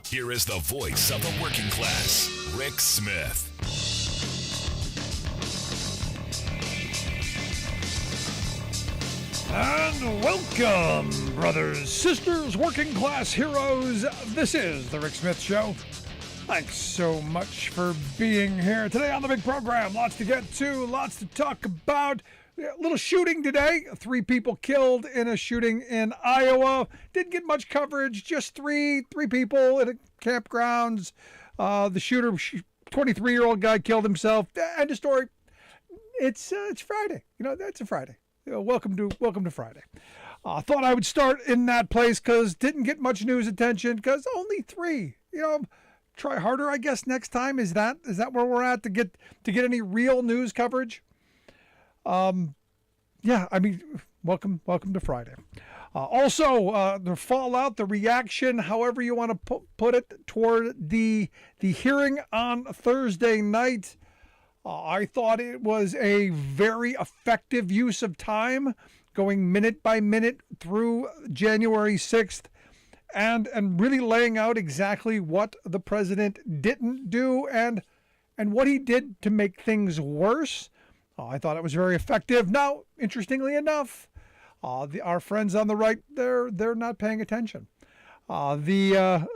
Here is the voice of the working class, Rick Smith. And welcome, brothers, sisters, working class heroes. This is the Rick Smith Show. Thanks so much for being here today on the big program. Lots to get to, lots to talk about. A little shooting today. 3 people killed in a shooting in Iowa. Didn't get much coverage. Just three people at a campgrounds. The shooter, 23-year-old guy, killed himself. End of story. It's Friday. That's a Friday. Welcome to Friday. Thought I would start in that place because didn't get much news attention because only 3. Try harder, I guess, next time. Is that where we're at to get any real news coverage? Welcome to Friday. Also, the fallout, the reaction, however you want to put it, toward the hearing on Thursday night. I thought it was a very effective use of time, going minute by minute through January 6th, and really laying out exactly what the president didn't do and what he did to make things worse. I thought it was very effective. Now, interestingly enough, our friends on the right, they're not paying attention. There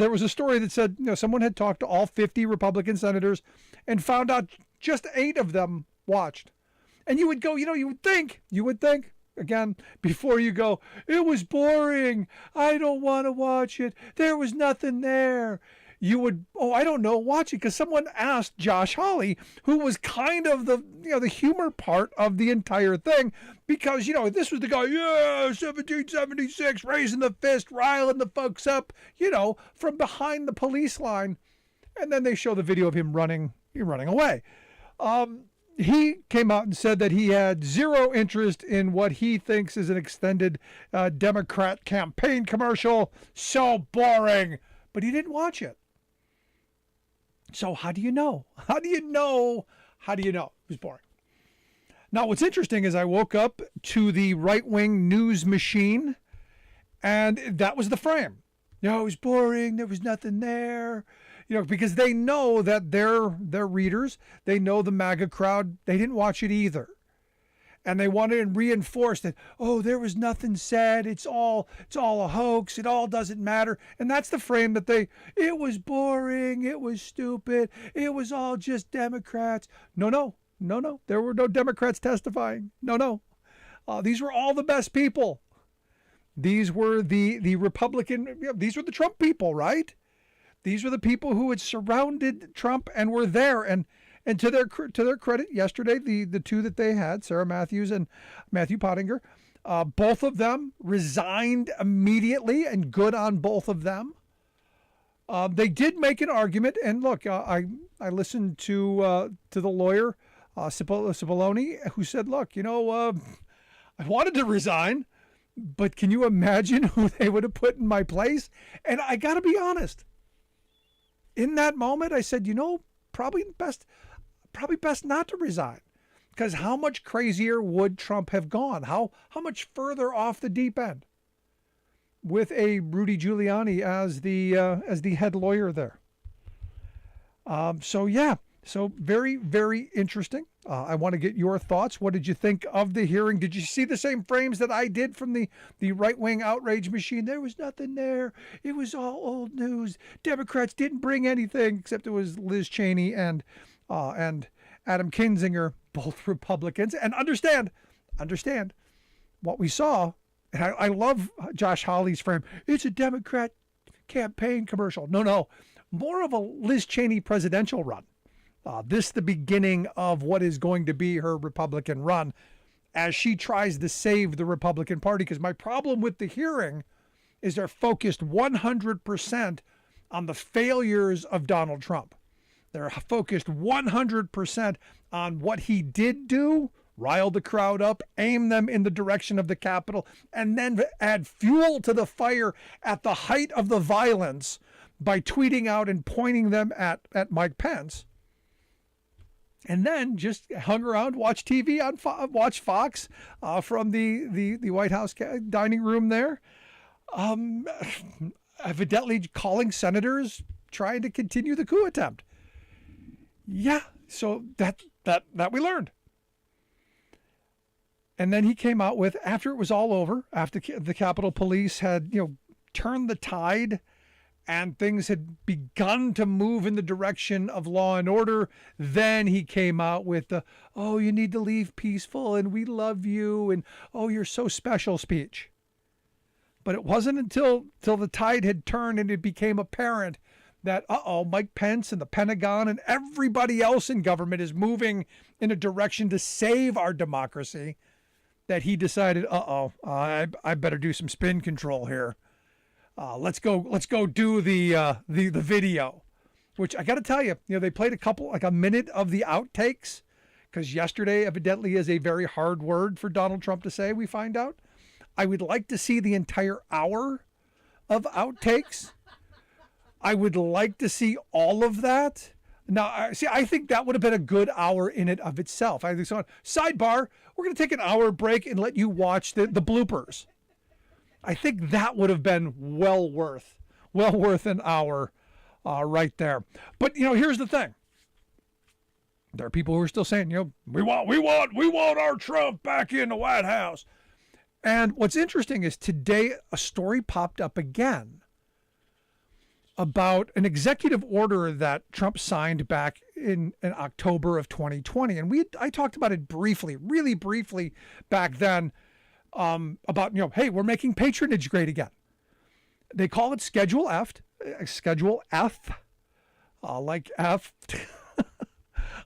was a story that said someone had talked to all 50 Republican senators and found out just 8 of them watched. And you would go, you would think, again, before you go, it was boring, I don't want to watch it, there was nothing there. You would, I don't know, watch it, because someone asked Josh Hawley, who was kind of the humor part of the entire thing, because, this was the guy, 1776, raising the fist, riling the folks up, from behind the police line. And then they show the video of him running away. He came out and said that he had zero interest in what he thinks is an extended Democrat campaign commercial. So boring. But he didn't watch it. So how do you know? It was boring. Now, what's interesting is I woke up to the right-wing news machine, and that was the frame. It was boring. There was nothing there. Because they know that their readers, they know the MAGA crowd, they didn't watch it either. And they wanted to reinforce that, there was nothing said. It's all a hoax. It all doesn't matter. And that's the frame that it was boring. It was stupid. It was all just Democrats. No. There were no Democrats testifying. No. These were all the best people. These were the Republican, these were the Trump people, right? These were the people who had surrounded Trump and were there. And to their credit, yesterday, the 2 that they had, Sarah Matthews and Matthew Pottinger, both of them resigned immediately, and good on both of them. They did make an argument, and look, I listened to the lawyer, Cipollone, who said, look, I wanted to resign, but can you imagine who they would have put in my place? And I got to be honest. In that moment, I said, probably best not to resign, because how much crazier would Trump have gone? How much further off the deep end with a Rudy Giuliani as the head lawyer there? So very, very interesting. I want to get your thoughts. What did you think of the hearing? Did you see the same frames that I did from the right-wing outrage machine? There was nothing there. It was all old news. Democrats didn't bring anything, except it was Liz Cheney and Adam Kinzinger, both Republicans. And understand what we saw. And I love Josh Hawley's frame. It's a Democrat campaign commercial. No, more of a Liz Cheney presidential run. This the beginning of what is going to be her Republican run as she tries to save the Republican Party. Because my problem with the hearing is they're focused 100% on the failures of Donald Trump. They're focused 100% on what he did do, rile the crowd up, aim them in the direction of the Capitol, and then add fuel to the fire at the height of the violence by tweeting out and pointing them at Mike Pence. And then just hung around, watched TV watch Fox from the White House dining room there. evidently calling senators trying to continue the coup attempt. Yeah, so that we learned. And then he came out with, after it was all over, after the Capitol Police had, turned the tide and things had begun to move in the direction of law and order, then he came out with the, oh, you need to leave peaceful and we love you and, oh, you're so special speech. But it wasn't until the tide had turned and it became apparent that, Mike Pence and the Pentagon and everybody else in government is moving in a direction to save our democracy, that he decided, I better do some spin control here. Let's go do the video, which I got to tell you, they played a minute of the outtakes, because yesterday evidently is a very hard word for Donald Trump to say, we find out. I would like to see the entire hour of outtakes. I would like to see all of that. Now, I think that would have been a good hour in and of itself. I think so. Sidebar, we're going to take an hour break and let you watch the bloopers. I think that would have been well worth an hour right there. But, here's the thing. There are people who are still saying, we want our Trump back in the White House. And what's interesting is today a story popped up again about an executive order that Trump signed back in October of 2020. And I talked about it really briefly back then, about, hey, we're making patronage great again. They call it Schedule F, like F,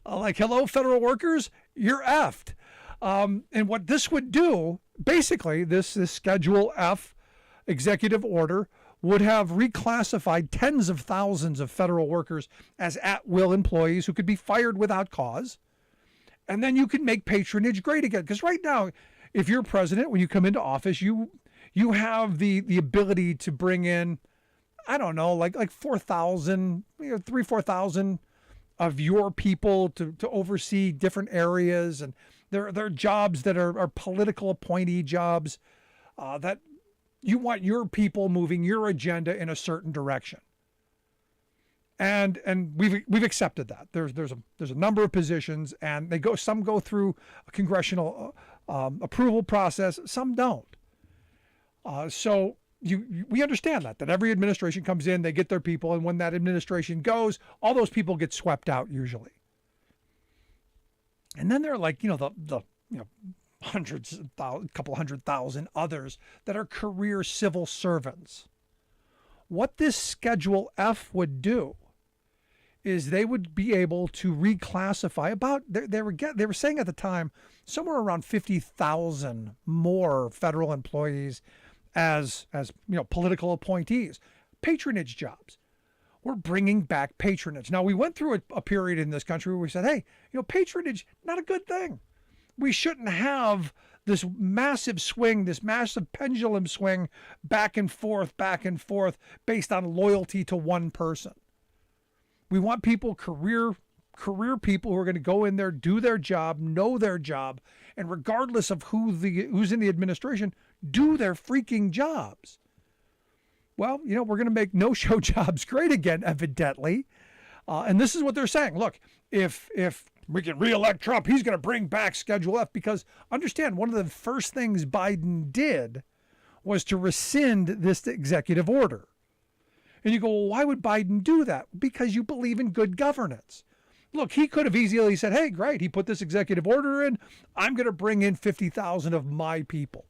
like, hello, federal workers, you're effed. And what this would do, basically, this Schedule F executive order would have reclassified tens of thousands of federal workers as at-will employees who could be fired without cause. And then you can make patronage great again. Because right now, if you're president, when you come into office, you have the ability to bring in, I don't know, like 4,000, 4,000 of your people to oversee different areas. And there are jobs that are political appointee jobs that you want your people moving your agenda in a certain direction. And we've accepted that. There's a number of positions, and some go through a congressional approval process, some don't. So we understand that every administration comes in, they get their people, and when that administration goes, all those people get swept out usually. And then there are the hundreds, a couple 100,000 others that are career civil servants. What this Schedule F would do is they would be able to reclassify they were saying at the time somewhere around 50,000 more federal employees as political appointees, patronage jobs. We're bringing back patronage. Now, we went through a period in this country where we said, hey, patronage, not a good thing. We shouldn't have this massive swing, this massive pendulum swing back and forth based on loyalty to one person. We want people, career people who are going to go in there, do their job, know their job, and regardless of who's in the administration, do their freaking jobs. Well, we're going to make no-show jobs great again, evidently. And this is what they're saying. Look, if we can reelect Trump, he's going to bring back Schedule F, because understand, one of the first things Biden did was to rescind this executive order. And you go, well, why would Biden do that? Because you believe in good governance. Look, he could have easily said, hey, great, he put this executive order in. I'm going to bring in 50,000 of my people.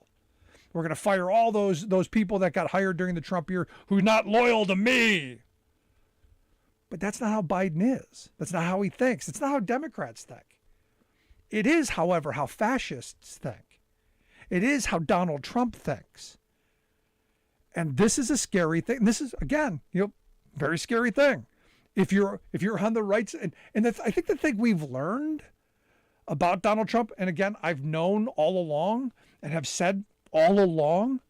We're going to fire all those people that got hired during the Trump year who are not loyal to me. But that's not how Biden is. That's not how he thinks. It's not how Democrats think. It is, however, how fascists think. It is how Donald Trump thinks. And this is a scary thing. This is, again, very scary thing. If you're on the right side, and that's, I think the thing we've learned about Donald Trump, and again, I've known all along and have said all along,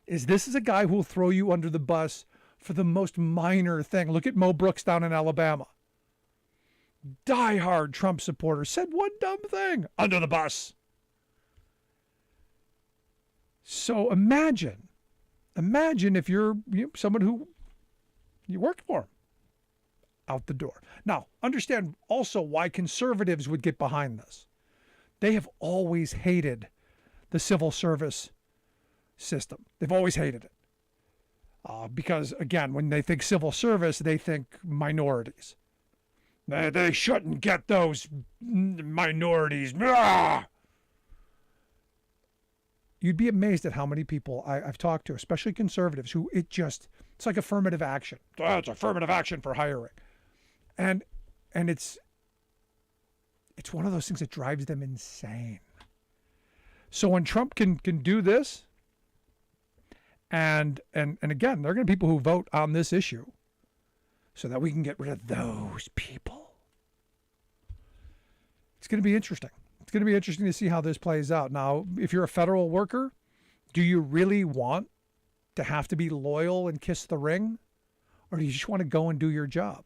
is this is a guy who will throw you under the bus for the most minor thing. Look at Mo Brooks down in Alabama. Diehard Trump supporter, said one dumb thing, under the bus. So imagine Imagine if you're someone who you worked for. Out the door. Now, understand also why conservatives would get behind this. They have always hated the civil service system. They've always hated it. Because, again, when they think civil service, they think minorities. They shouldn't get those minorities. You'd be amazed at how many people I've talked to, especially conservatives, who it's like affirmative action. It's affirmative action for hiring. And it's one of those things that drives them insane. So when Trump can do this, and again, there are going to be people who vote on this issue so that we can get rid of those people. It's going to be interesting. It's going to be interesting to see how this plays out. Now, if you're a federal worker, do you really want to have to be loyal and kiss the ring? Or do you just want to go and do your job?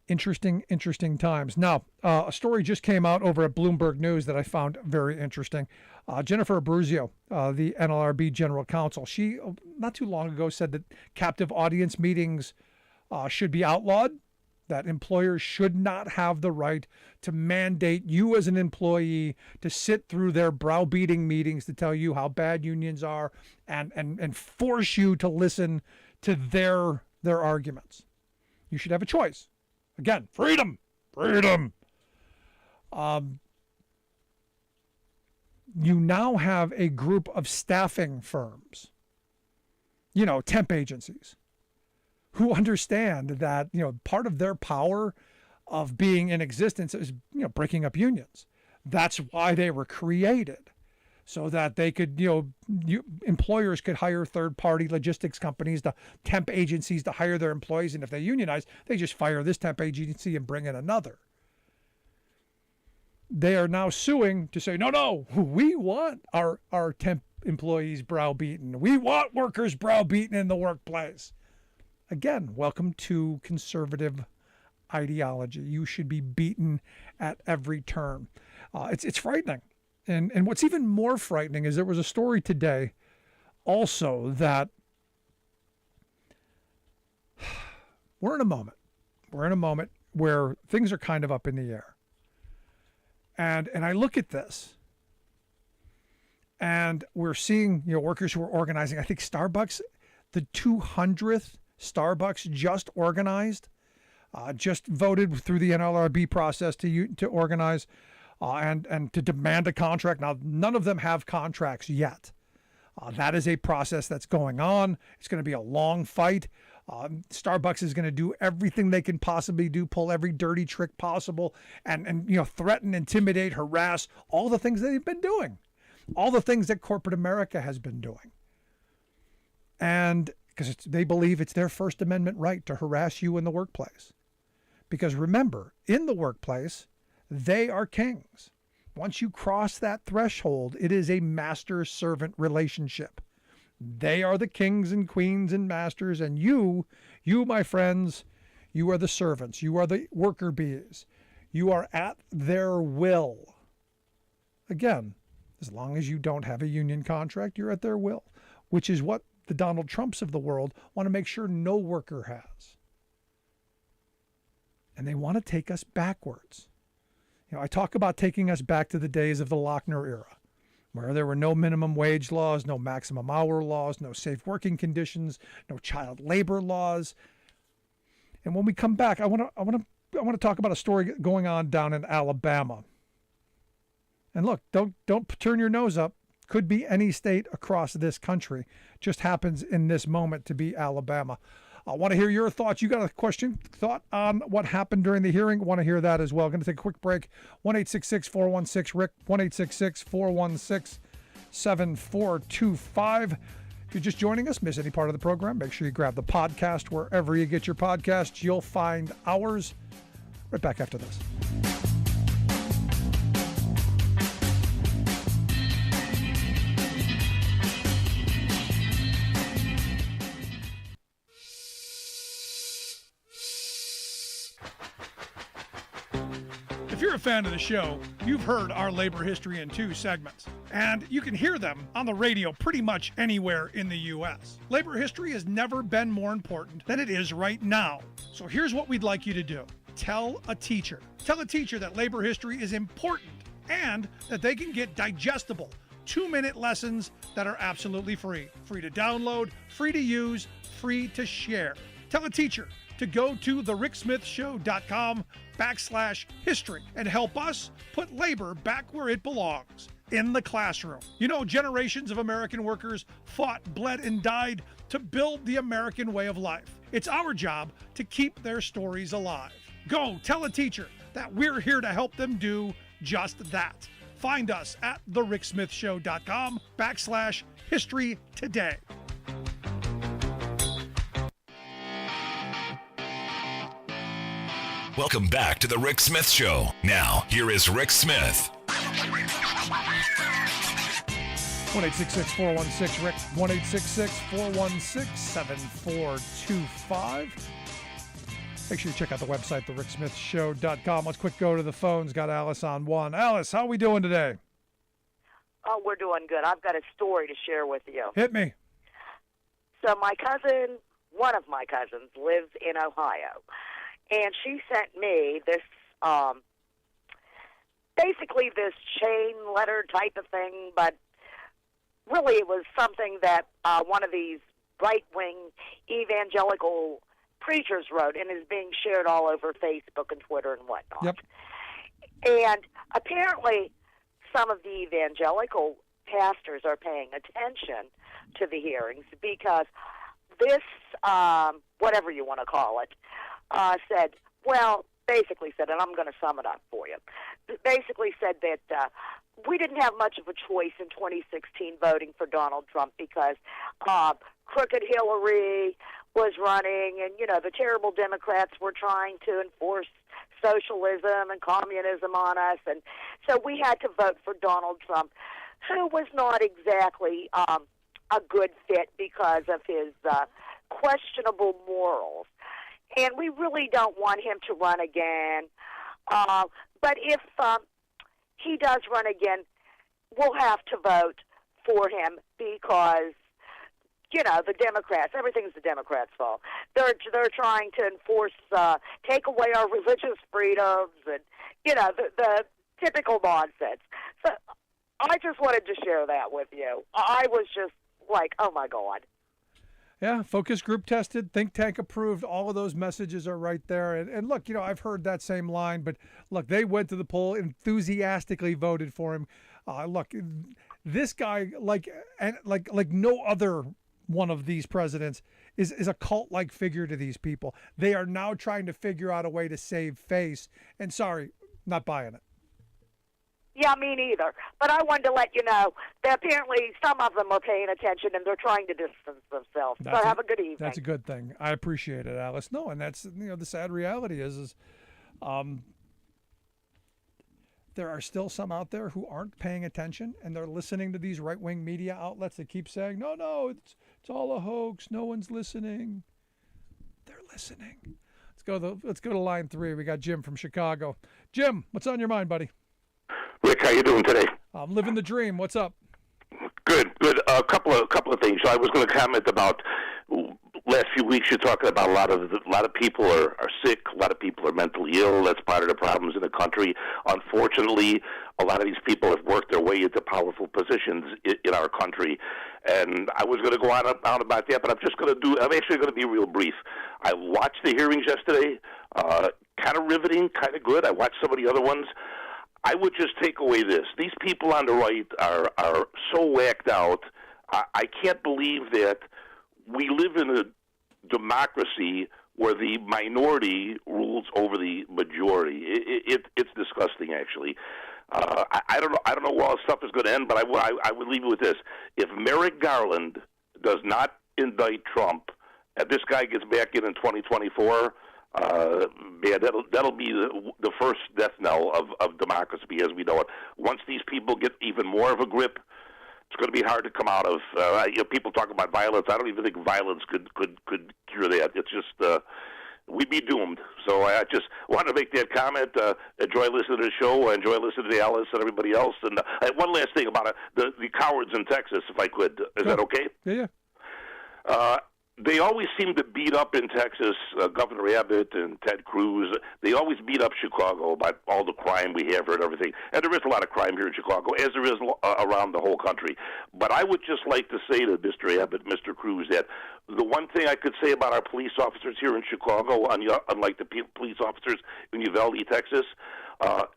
Interesting times. Now, a story just came out over at Bloomberg News that I found very interesting. Jennifer Abruzzo, the NLRB General Counsel, she not too long ago said that captive audience meetings should be outlawed, that employers should not have the right to mandate you as an employee to sit through their browbeating meetings to tell you how bad unions are and force you to listen to their arguments. You should have a choice. Again, freedom. You now have a group of staffing firms, temp agencies, who understand that, part of their power of being in existence is, breaking up unions. That's why they were created, so that they could, employers could hire third-party logistics companies, the temp agencies to hire their employees. And if they unionize, they just fire this temp agency and bring in another. They are now suing to say, no, we want our temp employees browbeaten. We want workers browbeaten in the workplace. Again, welcome to conservative ideology. You should be beaten at every turn. It's frightening. And what's even more frightening is there was a story today also that we're in a moment where things are kind of up in the air. And I look at this, and we're seeing, workers who are organizing. I think Starbucks, the 200th Starbucks just organized, just voted through the NLRB process to organize and to demand a contract. Now, none of them have contracts yet. That is a process that's going on. It's going to be a long fight. Starbucks is going to do everything they can possibly do, pull every dirty trick possible, and threaten, intimidate, harass, all the things they've been doing, all the things that corporate America has been doing. And because they believe it's their First Amendment right to harass you in the workplace. Because remember, in the workplace, they are kings. Once you cross that threshold, it is a master-servant relationship. They are the kings and queens and masters, and you, my friends, you are the servants. You are the worker bees. You are at their will. Again, as long as you don't have a union contract, you're at their will, which is what the Donald Trumps of the world want to make sure no worker has. And they want to take us backwards. I talk about taking us back to the days of the Lochner era, where there were no minimum wage laws, no maximum hour laws, no safe working conditions, no child labor laws. And when we come back, I want to talk about a story going on down in Alabama. And look, don't turn your nose up. Could be any state across this country. Just happens in this moment to be Alabama. I want to hear your thoughts. You got a thought on what happened during the hearing? Want to hear that as well. Going to take a quick break. 1-866-416-RICK, 1-866-416-7425. If you're just joining us, miss any part of the program, make sure you grab the podcast wherever you get your podcasts. You'll find ours. Right back after this. If you're a fan of the show, you've heard our labor history in 2 segments. and you can hear them on the radio pretty much anywhere in the U.S. Labor history has never been more important than it is right now. So here's what we'd like you to do. Tell a teacher. Tell a teacher that labor history is important and that they can get digestible 2-minute lessons that are absolutely free. Free to download, free to use, free to share. Tell a teacher to go to thericksmithshow.com/history and help us put labor back where it belongs, in the classroom. You know, generations of American workers fought, bled, and died to build the American way of life. It's our job to keep their stories alive. Go tell a teacher that we're here to help them do just that. Find us at thericksmithshow.com/history today. Welcome back to the Rick Smith Show. Now, here is Rick Smith. 1-866-416-RICK, 1-866-416-7425. Make sure you check out the website, thericksmithshow.com. Let's quick go to the phones. Got Alice on one. Alice, how are we doing today? Oh, we're doing good. I've got a story to share with you. Hit me. So one of my cousins, lives in Ohio, and she sent me this, basically this chain letter type of thing, but really it was something that one of these right-wing evangelical preachers wrote and is being shared all over Facebook and Twitter and whatnot. Yep. And apparently some of the evangelical pastors are paying attention to the hearings because this, whatever you want to call it, basically said, and I'm going to sum it up for you, basically said that we didn't have much of a choice in 2016 voting for Donald Trump because crooked Hillary was running and, the terrible Democrats were trying to enforce socialism and communism on us. And so we had to vote for Donald Trump, who was not exactly a good fit because of his questionable morals. And we really don't want him to run again. But if he does run again, we'll have to vote for him because, the Democrats, everything's the Democrats' fault. They're trying to enforce, take away our religious freedoms and, the typical nonsense. So I just wanted to share that with you. I was just like, oh, my God. Yeah, focus group tested, think tank approved. All of those messages are right there. And look, I've heard that same line, but look, they went to the poll, enthusiastically voted for him. Look, this guy, like no other one of these presidents, is a cult-like figure to these people. They are now trying to figure out a way to save face. And sorry, not buying it. Yeah, me neither. But I wanted to let you know that apparently some of them are paying attention and they're trying to distance themselves. So have a good evening. That's a good thing. I appreciate it, Alice. No, and that's, the sad reality is there are still some out there who aren't paying attention and they're listening to these right-wing media outlets that keep saying, no, it's all a hoax. No one's listening. They're listening. Let's go to line 3. We got Jim from Chicago. Jim, what's on your mind, buddy? Rick, how you doing today? I'm living the dream. What's up? Good. A couple of things. So I was going to comment about last few weeks. You're talking about a lot of people are sick. A lot of people are mentally ill. That's part of the problems in the country. Unfortunately, a lot of these people have worked their way into powerful positions in our country. And I was going to go on about that, but I'm actually going to be real brief. I watched the hearings yesterday. Kind of riveting, kind of good. I watched some of the other ones. I would just take away this. These people on the right are so whacked out. I can't believe that we live in a democracy where the minority rules over the majority. It's disgusting, actually. I don't know where all this stuff is going to end, but I would leave it with this. If Merrick Garland does not indict Trump, and this guy gets back in 2024, that'll be the first death knell of democracy as we know it. Once these people get even more of a grip, it's going to be hard to come out of. People talk about violence. I don't even think violence could cure that. It's just we'd be doomed. So I just wanted to make that comment. Enjoy listening to the show. Enjoy listening to Alice and everybody else. And one last thing about the cowards in Texas, if I could. Is that okay? Yeah. They always seem to beat up in Texas, Governor Abbott and Ted Cruz. They always beat up Chicago about all the crime we have here and everything. And there is a lot of crime here in Chicago, as there is around the whole country. But I would just like to say to Mr. Abbott, Mr. Cruz, that the one thing I could say about our police officers here in Chicago, unlike the police officers in Uvalde, Texas, 90%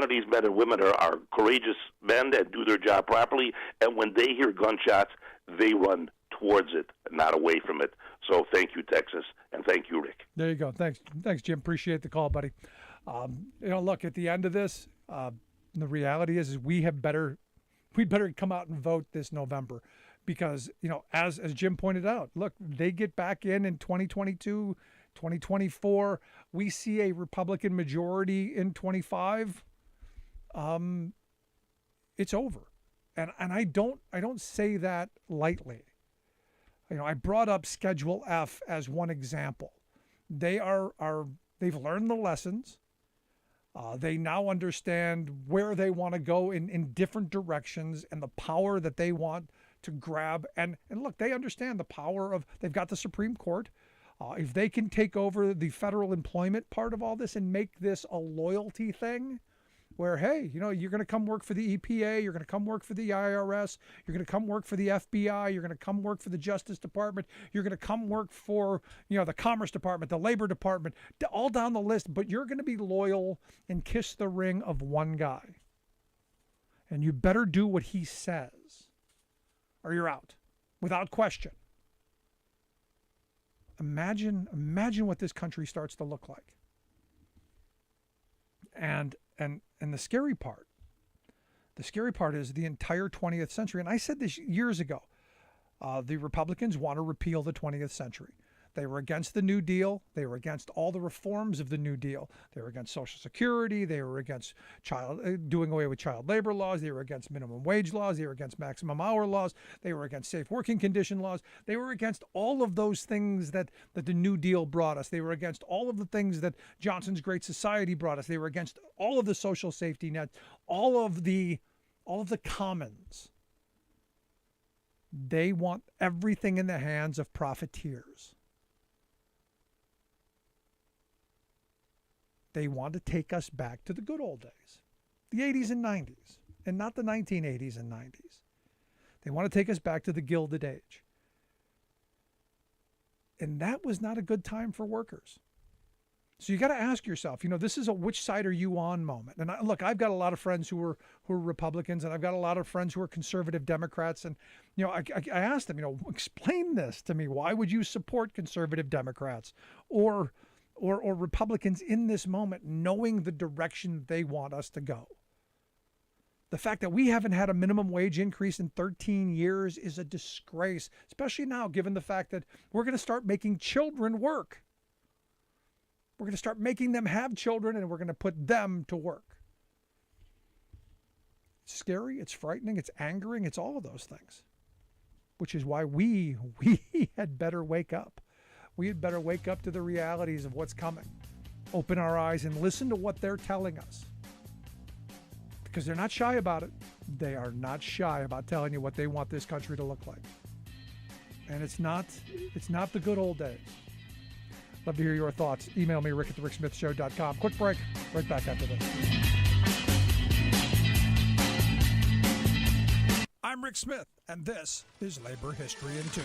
of these men and women are courageous men that do their job properly. And when they hear gunshots, they run towards it, not away from it. So thank you, Texas, and thank you, Rick. There you go. Thanks, Jim. Appreciate the call, buddy. Look, at the end of this, the reality is we'd better come out and vote this November, because as Jim pointed out, look, they get back in 2022, 2024. We see a Republican majority in 25. It's over, and I don't say that lightly. I brought up Schedule F as one example. They've learned the lessons. They now understand where they want to go in different directions and the power that they want to grab. And look, they understand the power of, they've got the Supreme Court. If they can take over the federal employment part of all this and make this a loyalty thing, where, hey, you're going to come work for the EPA, you're going to come work for the IRS, you're going to come work for the FBI, you're going to come work for the Justice Department, you're going to come work for, the Commerce Department, the Labor Department, all down the list, but you're going to be loyal and kiss the ring of one guy. And you better do what he says, or you're out, without question. Imagine what this country starts to look like. And the scary part is the entire 20th century. And I said this years ago. The Republicans want to repeal the 20th century. They were against the New Deal. They were against all the reforms of the New Deal. They were against Social Security. They were against doing away with child labor laws. They were against minimum wage laws. They were against maximum hour laws. They were against safe working condition laws. They were against all of those things that the New Deal brought us. They were against all of the things that Johnson's Great Society brought us. They were against all of the social safety nets, all of the commons. They want everything in the hands of profiteers. They want to take us back to the good old days, the 80s and 90s, and not the 1980s and 90s. They want to take us back to the Gilded Age. And that was not a good time for workers. So you got to ask yourself, this is a which side are you on moment. And I've got a lot of friends who are Republicans, and I've got a lot of friends who are conservative Democrats. And, I asked them, explain this to me. Why would you support conservative Democrats or Republicans in this moment, knowing the direction they want us to go? The fact that we haven't had a minimum wage increase in 13 years is a disgrace, especially now, given the fact that we're going to start making children work. We're going to start making them have children, and we're going to put them to work. It's scary, it's frightening, it's angering, it's all of those things, which is why we had better wake up. We had better wake up to the realities of what's coming. Open our eyes and listen to what they're telling us. Because they're not shy about it. They are not shy about telling you what they want this country to look like. And it's not the good old days. Love to hear your thoughts. Email me, rick@thericksmithshow.com. Quick break. Right back after this. I'm Rick Smith, and this is Labor History in 2.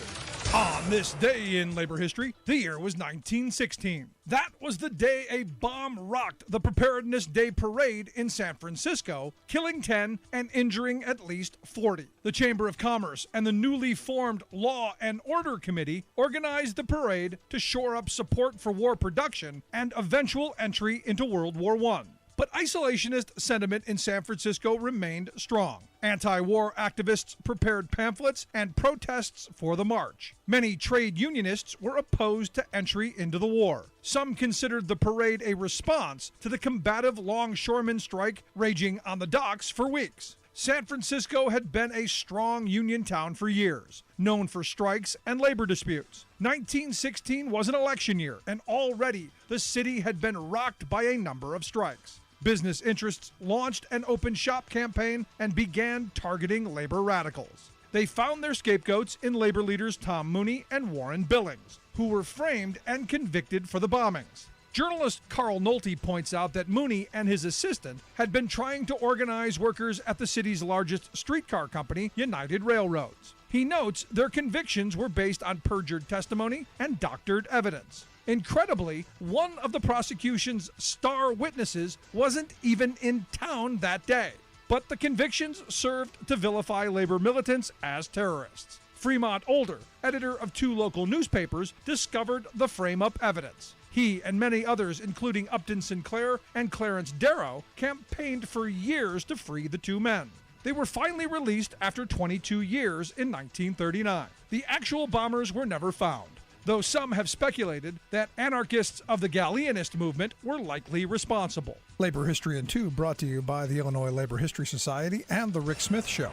On this day in labor history, the year was 1916. That was the day a bomb rocked the Preparedness Day Parade in San Francisco, killing 10 and injuring at least 40. The Chamber of Commerce and the newly formed Law and Order Committee organized the parade to shore up support for war production and eventual entry into World War I. But isolationist sentiment in San Francisco remained strong. Anti-war activists prepared pamphlets and protests for the march. Many trade unionists were opposed to entry into the war. Some considered the parade a response to the combative longshoremen strike raging on the docks for weeks. San Francisco had been a strong union town for years, known for strikes and labor disputes. 1916 was an election year, and already the city had been rocked by a number of strikes. Business interests launched an open shop campaign and began targeting labor radicals. They found their scapegoats in labor leaders Tom Mooney and Warren Billings, who were framed and convicted for the bombings. Journalist Carl Nolte points out that Mooney and his assistant had been trying to organize workers at the city's largest streetcar company, United Railroads. He notes their convictions were based on perjured testimony and doctored evidence. Incredibly, one of the prosecution's star witnesses wasn't even in town that day. But the convictions served to vilify labor militants as terrorists. Fremont Older, editor of 2 local newspapers, discovered the frame-up evidence. He and many others, including Upton Sinclair and Clarence Darrow, campaigned for years to free the 2 men. They were finally released after 22 years in 1939. The actual bombers were never found, though some have speculated that anarchists of the Galleanist movement were likely responsible. Labor History in 2 brought to you by the Illinois Labor History Society and The Rick Smith Show.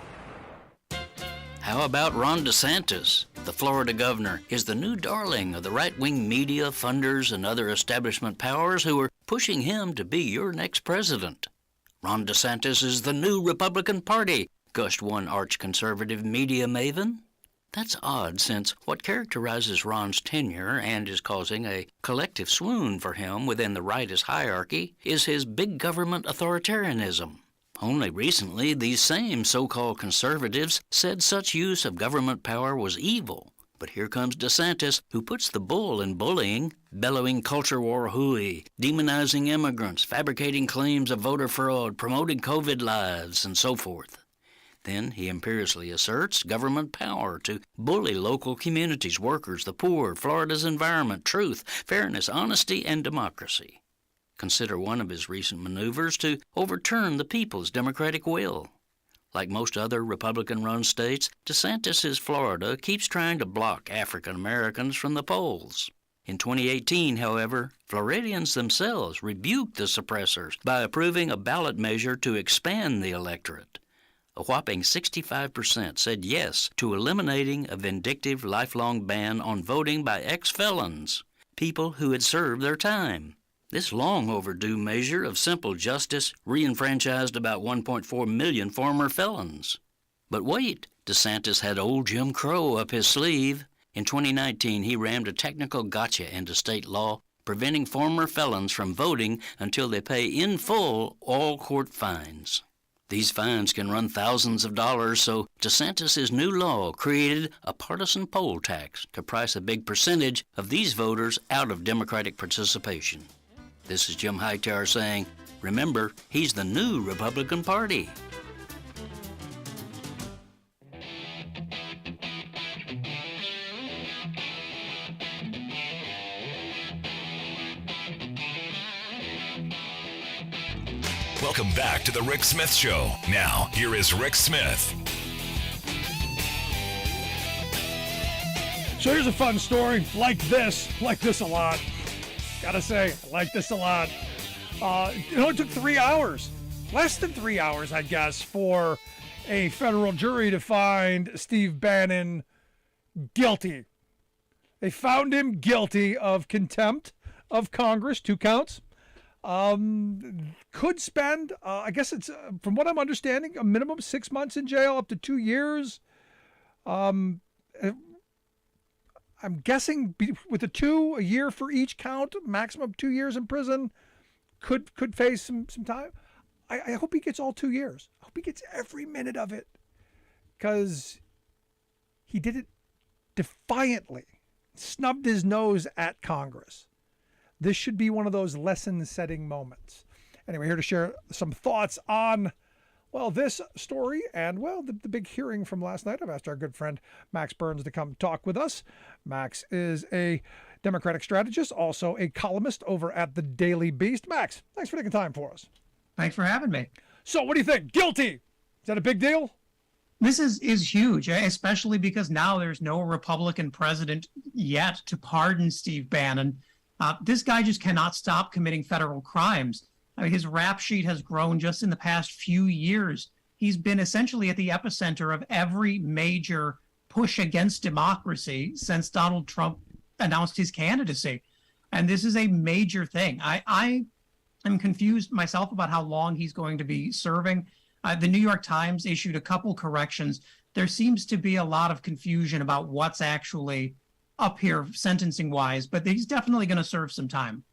How about Ron DeSantis? The Florida governor is the new darling of the right-wing media, funders, and other establishment powers who are pushing him to be your next president. Ron DeSantis is the new Republican Party, gushed one arch-conservative media maven. That's odd, since what characterizes Ron's tenure and is causing a collective swoon for him within the rightist hierarchy is his big government authoritarianism. Only recently, these same so-called conservatives said such use of government power was evil. But here comes DeSantis, who puts the bull in bullying, bellowing culture war hooey, demonizing immigrants, fabricating claims of voter fraud, promoting COVID lives, and so forth. Then he imperiously asserts government power to bully local communities, workers, the poor, Florida's environment, truth, fairness, honesty, and democracy. Consider one of his recent maneuvers to overturn the people's democratic will. Like most other Republican-run states, DeSantis' Florida keeps trying to block African Americans from the polls. In 2018, however, Floridians themselves rebuked the suppressors by approving a ballot measure to expand the electorate. A whopping 65% said yes to eliminating a vindictive lifelong ban on voting by ex-felons, people who had served their time. This long overdue measure of simple justice re-enfranchised about 1.4 million former felons. But wait, DeSantis had old Jim Crow up his sleeve. In 2019, he rammed a technical gotcha into state law, preventing former felons from voting until they pay in full all court fines. These fines can run thousands of dollars, so DeSantis' new law created a partisan poll tax to price a big percentage of these voters out of Democratic participation. This is Jim Hightower saying, remember, he's the new Republican Party. Welcome back to the Rick Smith Show. Now, here is Rick Smith. So here's a fun story like this a lot. Gotta say, I like this a lot. It only took 3 hours, less than 3 hours, I guess, for a federal jury to find Steve Bannon guilty. They found him guilty of contempt of Congress, 2 counts. Could spend, I guess it's, from what I'm understanding, a minimum 6 months in jail, up to 2 years. I'm guessing with the 2, a year for each count, maximum 2 years in prison, could face some time. I hope he gets all 2 years. I hope he gets every minute of it, because he did it defiantly, snubbed his nose at Congress. This should be one of those lesson-setting moments. Anyway, here to share some thoughts on, well, this story and, well, the big hearing from last night. I've asked our good friend Max Burns to come talk with us. Max is a Democratic strategist, also a columnist over at the Daily Beast. Max, thanks for taking time for us. Thanks for having me. So what do you think? Guilty. Is that a big deal? This is huge, especially because now there's no Republican president yet to pardon Steve Bannon. This guy just cannot stop committing federal crimes. I mean, his rap sheet has grown just in the past few years. he's been essentially at the epicenter of every major push against democracy since Donald Trump announced his candidacy. And this is a major thing. I am confused myself about how long he's going to be serving. The New York Times issued a couple corrections. There seems to be a lot of confusion about what's actually up here sentencing wise, but he's definitely going to serve some time.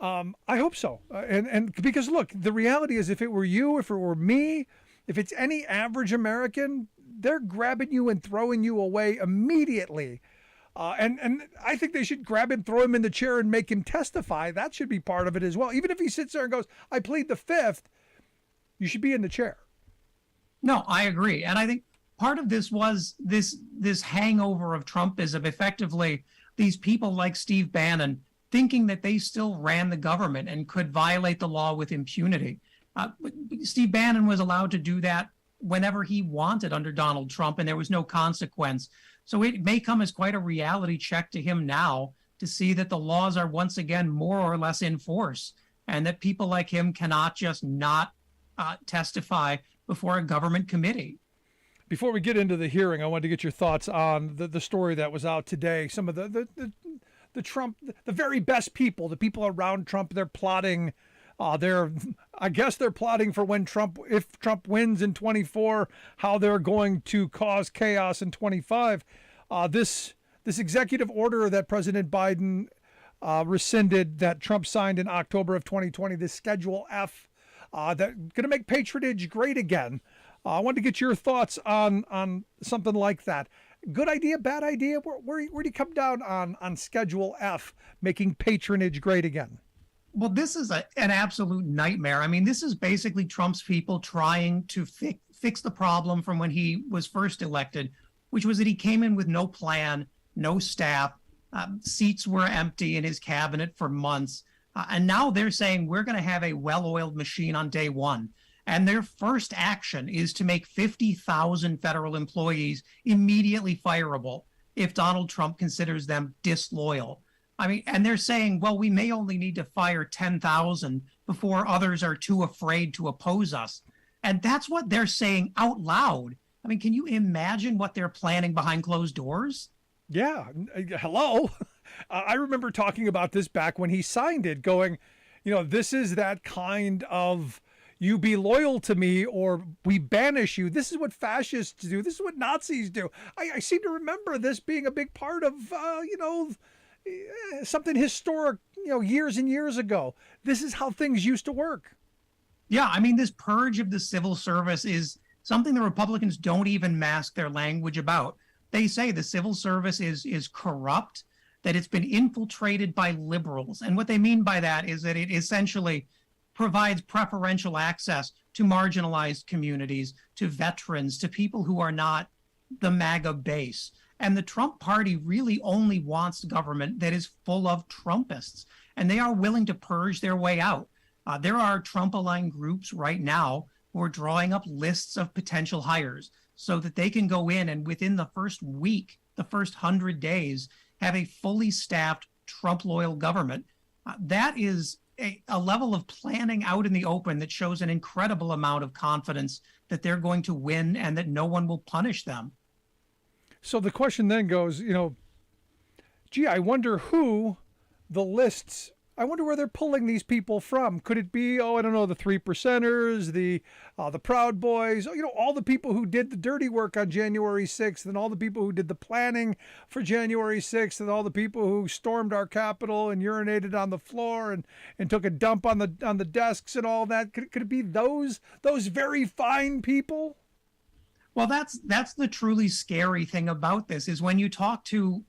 I hope so. And because look, the reality is if it were you, if it were me, if it's any average American, they're grabbing you and throwing you away immediately. And I think they should grab him, throw him in the chair and make him testify. That should be part of it as well. Even if he sits there and goes, I plead the fifth, you should be in the chair. No, I agree. And I think part of this was this hangover of Trumpism, effectively these people like Steve Bannon thinking that they still ran the government and could violate the law with impunity. Steve Bannon was allowed to do that whenever he wanted under Donald Trump, and there was no consequence. So it may come as quite a reality check to him now to see that the laws are once again more or less in force, and that people like him cannot just not testify before a government committee. Before we get into the hearing, I wanted to get your thoughts on the story that was out today. Some of the Trump, the very best people, the people around Trump, they're plotting. I guess they're plotting for when if Trump wins in 24, how they're going to cause chaos in 25. This executive order that President Biden rescinded, that Trump signed in October of 2020, this Schedule F, that going to make patronage great again. I wanted to get your thoughts on something like that. Good idea, bad idea? Where do you come down on Schedule F, making patronage great again? Well, this is an absolute nightmare. I mean, this is basically Trump's people trying to fix the problem from when he was first elected, which was that he came in with no plan, no staff. Seats were empty in his cabinet for months. And now they're saying we're going to have a well-oiled machine on day one. And their first action is to make 50,000 federal employees immediately fireable if Donald Trump considers them disloyal. I mean, and they're saying, well, we may only need to fire 10,000 before others are too afraid to oppose us. And that's what they're saying out loud. I mean, can you imagine what they're planning behind closed doors? Yeah. Hello. I remember talking about this back when he signed it, going, this is that kind of you be loyal to me or we banish you. This is what fascists do. This is what Nazis do. I seem to remember this being a big part of, something historic, years and years ago. This is how things used to work. Yeah, I mean, this purge of the civil service is something the Republicans don't even mask their language about. They say the civil service is corrupt, that it's been infiltrated by liberals. And what they mean by that is that it essentially provides preferential access to marginalized communities, to veterans, to people who are not the MAGA base. And the Trump party really only wants government that is full of Trumpists, and they are willing to purge their way out. There are Trump-aligned groups right now who are drawing up lists of potential hires so that they can go in and within the first week, the first 100 days, have a fully staffed Trump-loyal government. That is a level of planning out in the open that shows an incredible amount of confidence that they're going to win and that no one will punish them. So the question then goes, I wonder who the lists, I wonder where they're pulling these people from. Could it be, the 3 percenters, the Proud Boys, all the people who did the dirty work on January 6th and all the people who did the planning for January 6th and all the people who stormed our Capitol and urinated on the floor and took a dump on the desks and all that. Could it be those very fine people? Well, that's the truly scary thing about this is when you talk to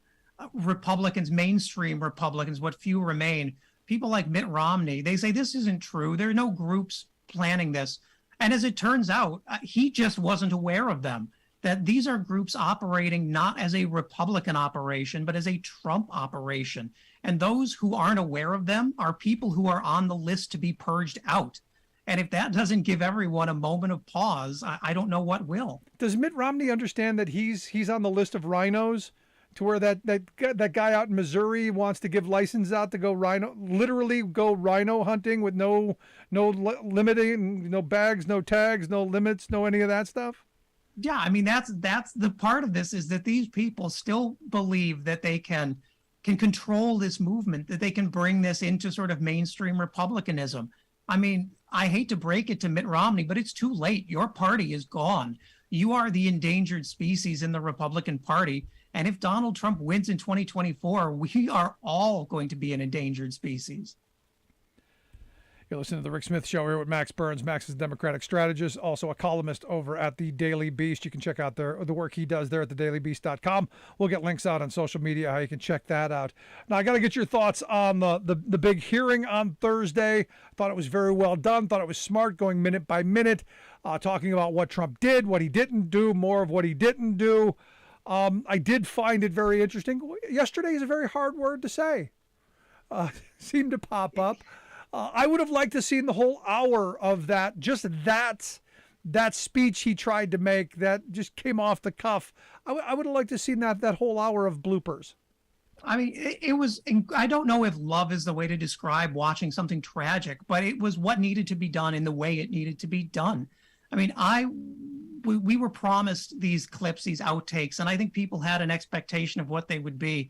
Republicans, mainstream Republicans, what few remain, people like Mitt Romney, they say this isn't true. There are no groups planning this. And as it turns out, he just wasn't aware of them, that these are groups operating not as a Republican operation, but as a Trump operation. And those who aren't aware of them are people who are on the list to be purged out. And if that doesn't give everyone a moment of pause, I don't know what will. Does Mitt Romney understand that he's on the list of rhinos? to where that guy out in Missouri wants to give license out to go literally go rhino hunting with no limiting, no bags, no tags, no limits, no any of that stuff? Yeah, I mean that's the part of this, is that these people still believe that they can control this movement, that they can bring this into sort of mainstream Republicanism. I mean, I hate to break it to Mitt Romney, but it's too late. Your party is gone. You are the endangered species in the Republican Party. And if Donald Trump wins in 2024, we are all going to be an endangered species. You're listening to the Rick Smith Show here with Max Burns. Max is a Democratic strategist, also a columnist over at the Daily Beast. You can check out the work he does there at thedailybeast.com. We'll get links out on social media how you can check that out. Now, I got to get your thoughts on the big hearing on Thursday. I thought it was very well done. Thought it was smart, going minute by minute, talking about what Trump did, what he didn't do, more of what he didn't do. I did find it very interesting. Yesterday is a very hard word to say. Seemed to pop up. I would have liked to seen the whole hour of that, just that speech he tried to make that just came off the cuff. I would have liked to seen that whole hour of bloopers. I mean, it was, I don't know if love is the way to describe watching something tragic, but it was what needed to be done in the way it needed to be done. I mean, we were promised these clips, these outtakes, and I think people had an expectation of what they would be.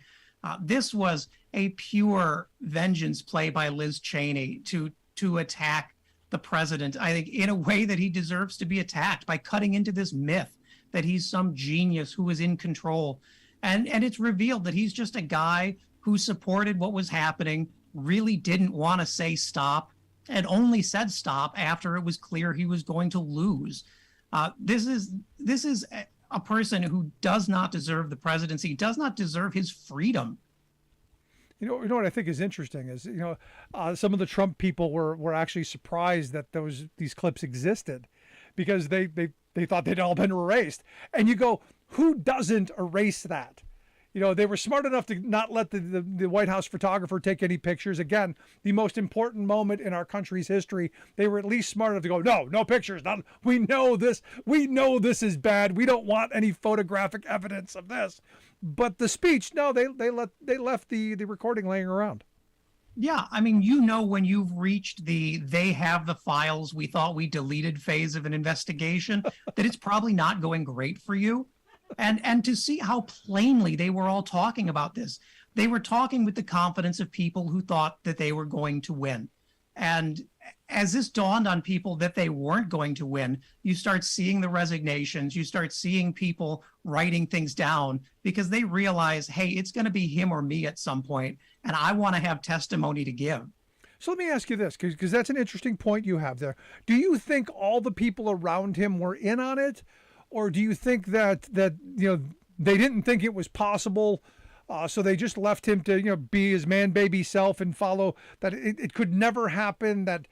This was a pure vengeance play by Liz Cheney to attack the president, I think, in a way that he deserves to be attacked, by cutting into this myth that he's some genius who is in control. And it's revealed that he's just a guy who supported what was happening, really didn't want to say stop, and only said stop after it was clear he was going to lose. This is a person who does not deserve the presidency, does not deserve his freedom. You know what I think is interesting is, some of the Trump people were actually surprised that these clips existed, because they thought they'd all been erased. And you go, who doesn't erase that? They were smart enough to not let the White House photographer take any pictures. Again, the most important moment in our country's history. They were at least smart enough to go, no pictures. We know this. We know this is bad. We don't want any photographic evidence of this. But the speech, no, they left the recording laying around. Yeah, I mean, when you've reached they have the files, we thought we deleted phase of an investigation, that it's probably not going great for you. And to see how plainly they were all talking about this. They were talking with the confidence of people who thought that they were going to win. And as this dawned on people that they weren't going to win, you start seeing the resignations, you start seeing people writing things down, because they realize, hey, it's going to be him or me at some point, and I want to have testimony to give. So let me ask you this, because that's an interesting point you have there. Do you think all the people around him were in on it? Or do you think that they didn't think it was possible, so they just left him to be his man baby self and follow that it could never happen? That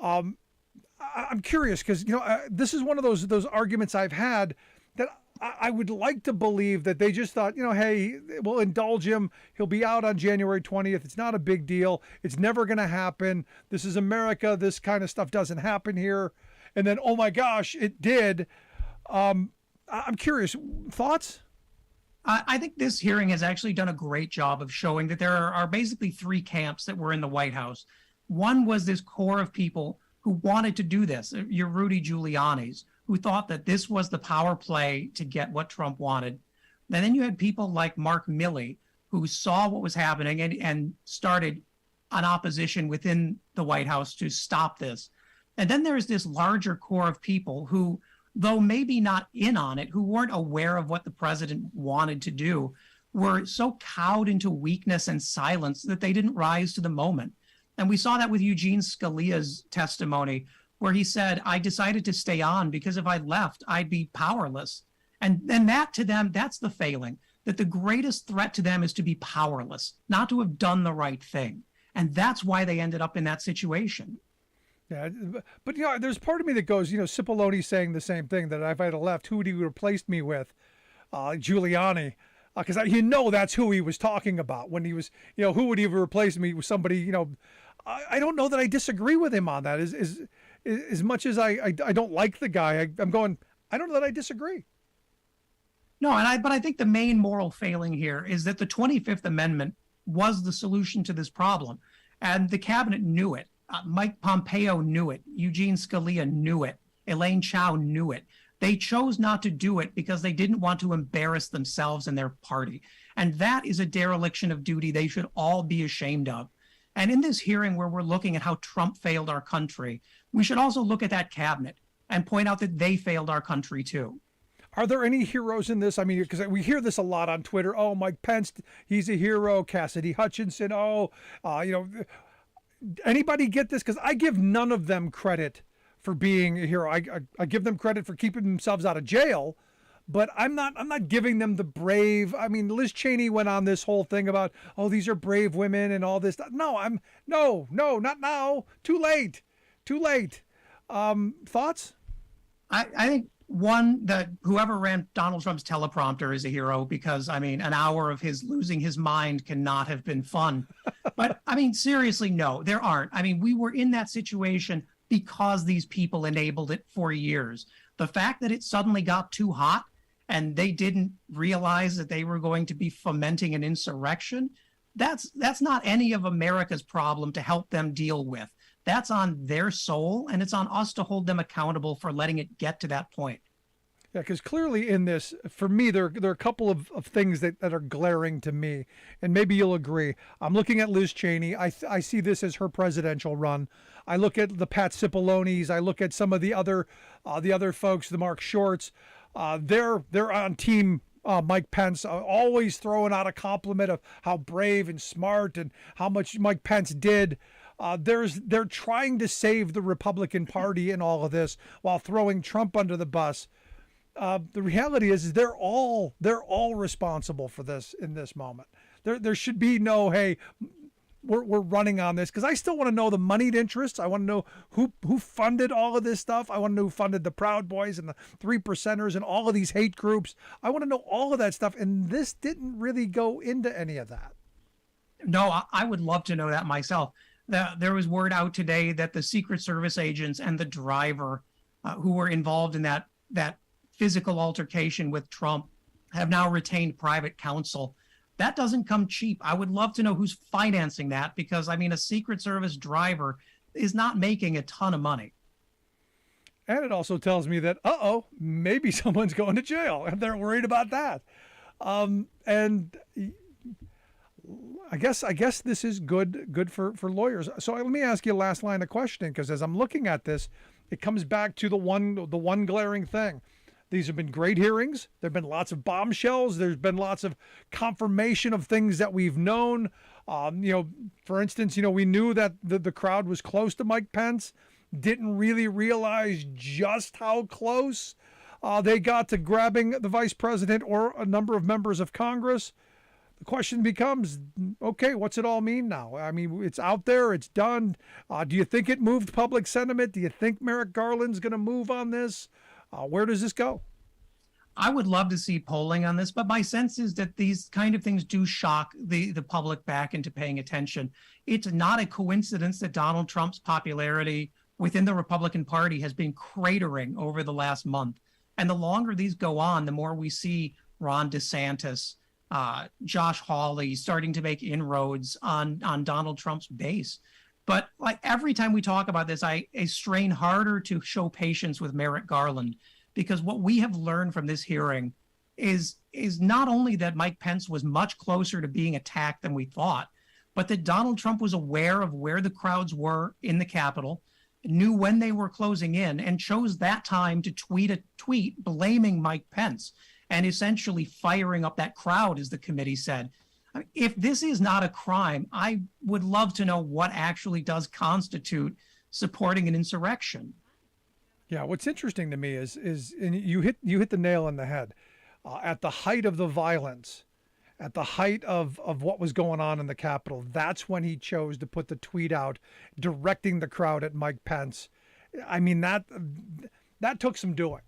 I'm curious, because this is one of those arguments I've had, that I would like to believe that they just thought, hey, we'll indulge him. He'll be out on January 20th. It's not a big deal. It's never going to happen. This is America. This kind of stuff doesn't happen here. And then, oh my gosh, it did. I'm curious, thoughts? I think this hearing has actually done a great job of showing that there are basically three camps that were in the White House. One was this core of people who wanted to do this, your Rudy Giuliani's, who thought that this was the power play to get what Trump wanted. And then you had people like Mark Milley, who saw what was happening and started an opposition within the White House to stop this. And then there's this larger core of people who, though maybe not in on it, who weren't aware of what the president wanted to do, were so cowed into weakness and silence that they didn't rise to the moment. And we saw that with Eugene Scalia's testimony, where he said, I decided to stay on because if I left, I'd be powerless. And that to them, that's the failing, that the greatest threat to them is to be powerless, not to have done the right thing. And that's why they ended up in that situation. Yeah, but there's part of me that goes, Cipollone saying the same thing, that if I had left, who would he replaced me with? Giuliani, because that's who he was talking about when he was, who would he have replaced me with? Somebody, I don't know that I disagree with him on that. As much as I don't like the guy, I'm going, I don't know that I disagree. No, but I think the main moral failing here is that the 25th Amendment was the solution to this problem, and the cabinet knew it. Mike Pompeo knew it. Eugene Scalia knew it. Elaine Chao knew it. They chose not to do it because they didn't want to embarrass themselves and their party. And that is a dereliction of duty they should all be ashamed of. And in this hearing where we're looking at how Trump failed our country, we should also look at that cabinet and point out that they failed our country too. Are there any heroes in this? I mean, because we hear this a lot on Twitter. Oh, Mike Pence, he's a hero. Cassidy Hutchinson. Anybody get this? Because I give none of them credit for being a hero. I give them credit for keeping themselves out of jail, but I'm not giving them the brave. I mean, Liz Cheney went on this whole thing about, oh, these are brave women and all this. No, not now. Too late. Thoughts? I think one, that whoever ran Donald Trump's teleprompter is a hero, because I mean, an hour of his losing his mind cannot have been fun. But I mean, seriously, no, there aren't. I mean, we were in that situation because these people enabled it for years. The fact that it suddenly got too hot and they didn't realize that they were going to be fomenting an insurrection, that's not any of America's problem to help them deal with. That's on their soul, and it's on us to hold them accountable for letting it get to that point. Yeah, because clearly in this, for me, there are a couple of things that are glaring to me, and maybe you'll agree. I'm looking at Liz Cheney. I see this as her presidential run. I look at the Pat Cipollones. I look at some of the other folks, the Mark Shorts. They're on team Mike Pence, always throwing out a compliment of how brave and smart and how much Mike Pence did. They're trying to save the Republican Party in all of this while throwing Trump under the bus. The reality is they're all responsible for this in this moment. There should be no, hey, we're running on this, because I still want to know the moneyed interests. I want to know who funded all of this stuff. I want to know who funded the Proud Boys and the 3%ers and all of these hate groups. I want to know all of that stuff, and this didn't really go into any of that. No, I would love to know that myself. There was word out today that the Secret Service agents and the driver who were involved in that physical altercation with Trump have now retained private counsel. That doesn't come cheap. I would love to know who's financing that, because I mean, a Secret Service driver is not making a ton of money. And it also tells me that, maybe someone's going to jail, and they're worried about that. And I guess this is good for lawyers. So let me ask you a last line of questioning, because as I'm looking at this, it comes back to the one glaring thing. These have been great hearings. There have been lots of bombshells. There's been lots of confirmation of things that we've known. For instance, we knew that the crowd was close to Mike Pence. Didn't really realize just how close they got to grabbing the vice president or a number of members of Congress. The question becomes, okay, what's it all mean now? I mean, it's out there, it's done. Do you think it moved public sentiment? Do you think Merrick Garland's going to move on this? Where does this go? I would love to see polling on this, but my sense is that these kind of things do shock the public back into paying attention. It's not a coincidence that Donald Trump's popularity within the Republican Party has been cratering over the last month. And the longer these go on, the more we see Ron DeSantis, Josh Hawley starting to make inroads on Donald Trump's base. But like every time we talk about this, I strain harder to show patience with Merrick Garland, because what we have learned from this hearing is not only that Mike Pence was much closer to being attacked than we thought, but that Donald Trump was aware of where the crowds were in the Capitol, knew when they were closing in, and chose that time to tweet a tweet blaming Mike Pence and essentially firing up that crowd, as the committee said. I mean, if this is not a crime, I would love to know what actually does constitute supporting an insurrection. Yeah, what's interesting to me is and you hit the nail on the head. At the height of the violence, at the height of what was going on in the Capitol, that's when he chose to put the tweet out directing the crowd at Mike Pence. I mean, that took some doing.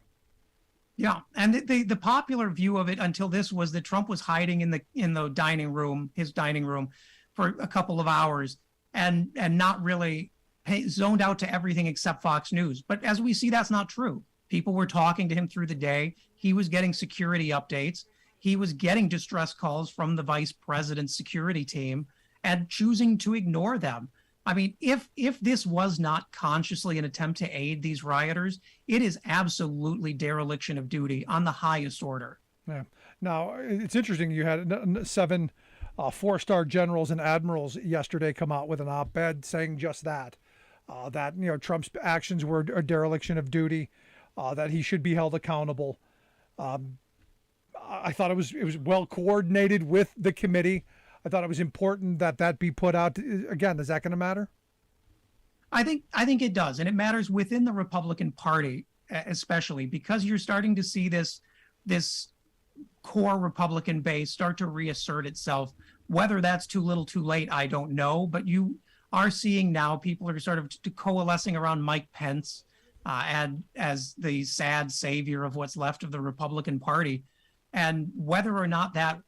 Yeah, and the popular view of it until this was that Trump was hiding in the dining room, his dining room, for a couple of hours, and not really zoned out to everything except Fox News. But as we see, that's not true. People were talking to him through the day. He was getting security updates. He was getting distress calls from the vice president's security team and choosing to ignore them. I mean, if this was not consciously an attempt to aid these rioters, it is absolutely dereliction of duty on the highest order. Yeah. Now, it's interesting. You had 7 4-star generals and admirals yesterday come out with an op-ed saying just that, that, Trump's actions were a dereliction of duty, that he should be held accountable. I thought it was well coordinated with the committee. I thought it was important that be put out. Again, is that going to matter? I think it does, and it matters within the Republican Party, especially because you're starting to see this core Republican base start to reassert itself. Whether that's too little, too late, I don't know. But you are seeing now people are sort of coalescing around Mike Pence and as the sad savior of what's left of the Republican Party, and whether or not that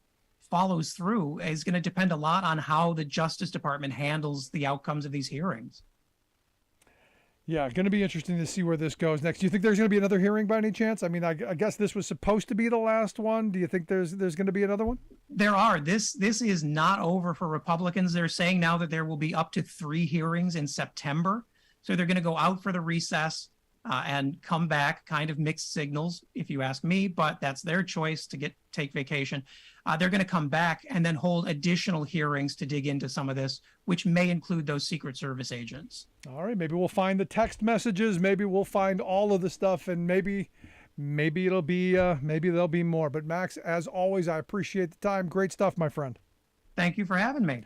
follows through is going to depend a lot on how the Justice Department handles the outcomes of these hearings. Yeah, going to be interesting to see where this goes next. Do you think there's going to be another hearing by any chance? I mean, I guess this was supposed to be the last one. Do you think there's going to be another one? There are. This is not over for Republicans. They're saying now that there will be up to 3 hearings in September. So they're going to go out for the recess and come back, kind of mixed signals, if you ask me, but that's their choice to take vacation. They're going to come back and then hold additional hearings to dig into some of this, which may include those Secret Service agents. All right, maybe we'll find the text messages. Maybe we'll find all of the stuff, and maybe it'll be maybe there'll be more. But Max, as always, I appreciate the time. Great stuff, my friend. Thank you for having me.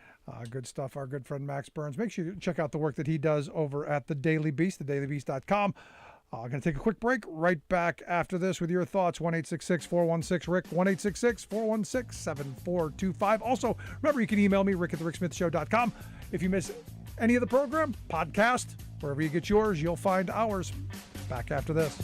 Good stuff. Our good friend Max Burns. Make sure you check out the work that he does over at the Daily Beast, thedailybeast.com. I'm going to take a quick break. Right back after this with your thoughts. 1-866-416-RICK, 1-866-416-7425. Also, remember, you can email me, rick@thericksmithshow.com. If you miss any of the program, podcast, wherever you get yours, you'll find ours. Back after this.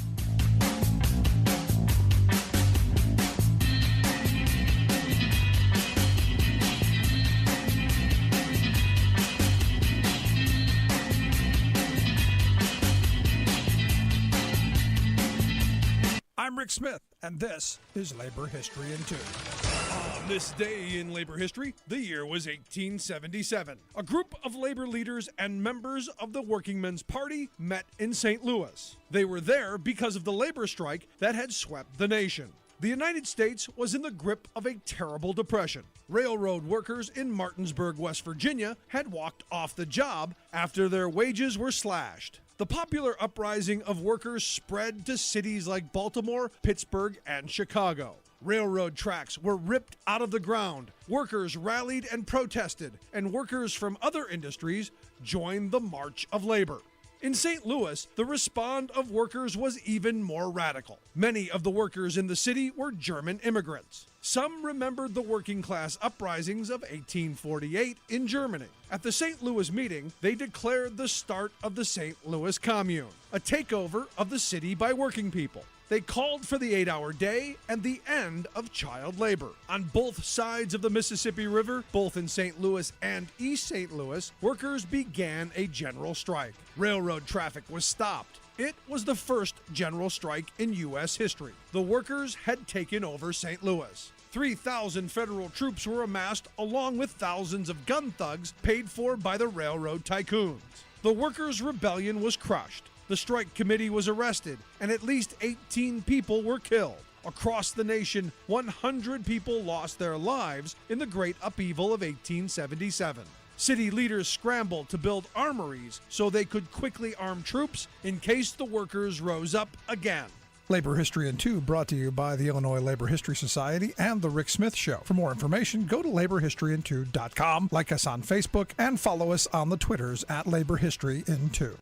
I'm Rick Smith, and this is Labor History in 2. On this day in labor history, the year was 1877. A group of labor leaders and members of the Workingmen's Party met in St. Louis. They were there because of the labor strike that had swept the nation. The United States was in the grip of a terrible depression. Railroad workers in Martinsburg, West Virginia, had walked off the job after their wages were slashed. The popular uprising of workers spread to cities like Baltimore, Pittsburgh, and Chicago. Railroad tracks were ripped out of the ground. Workers rallied and protested, and workers from other industries joined the March of Labor. In St. Louis, the response of workers was even more radical. Many of the workers in the city were German immigrants. Some remembered the working class uprisings of 1848 in Germany. At the St. Louis meeting, they declared the start of the St. Louis Commune, a takeover of the city by working people. They called for the 8-hour day and the end of child labor. On both sides of the Mississippi River, both in St. Louis and East St. Louis, workers began a general strike. Railroad traffic was stopped. It was the first general strike in U.S. history. The workers had taken over St. Louis. 3,000 federal troops were amassed along with thousands of gun thugs paid for by the railroad tycoons. The workers' rebellion was crushed. The strike committee was arrested, and at least 18 people were killed. Across the nation, 100 people lost their lives in the Great Upheaval of 1877. City leaders scrambled to build armories so they could quickly arm troops in case the workers rose up again. Labor History in 2 brought to you by the Illinois Labor History Society and The Rick Smith Show. For more information, go to laborhistoryin2.com, like us on Facebook, and follow us on the Twitters at Labor History in 2.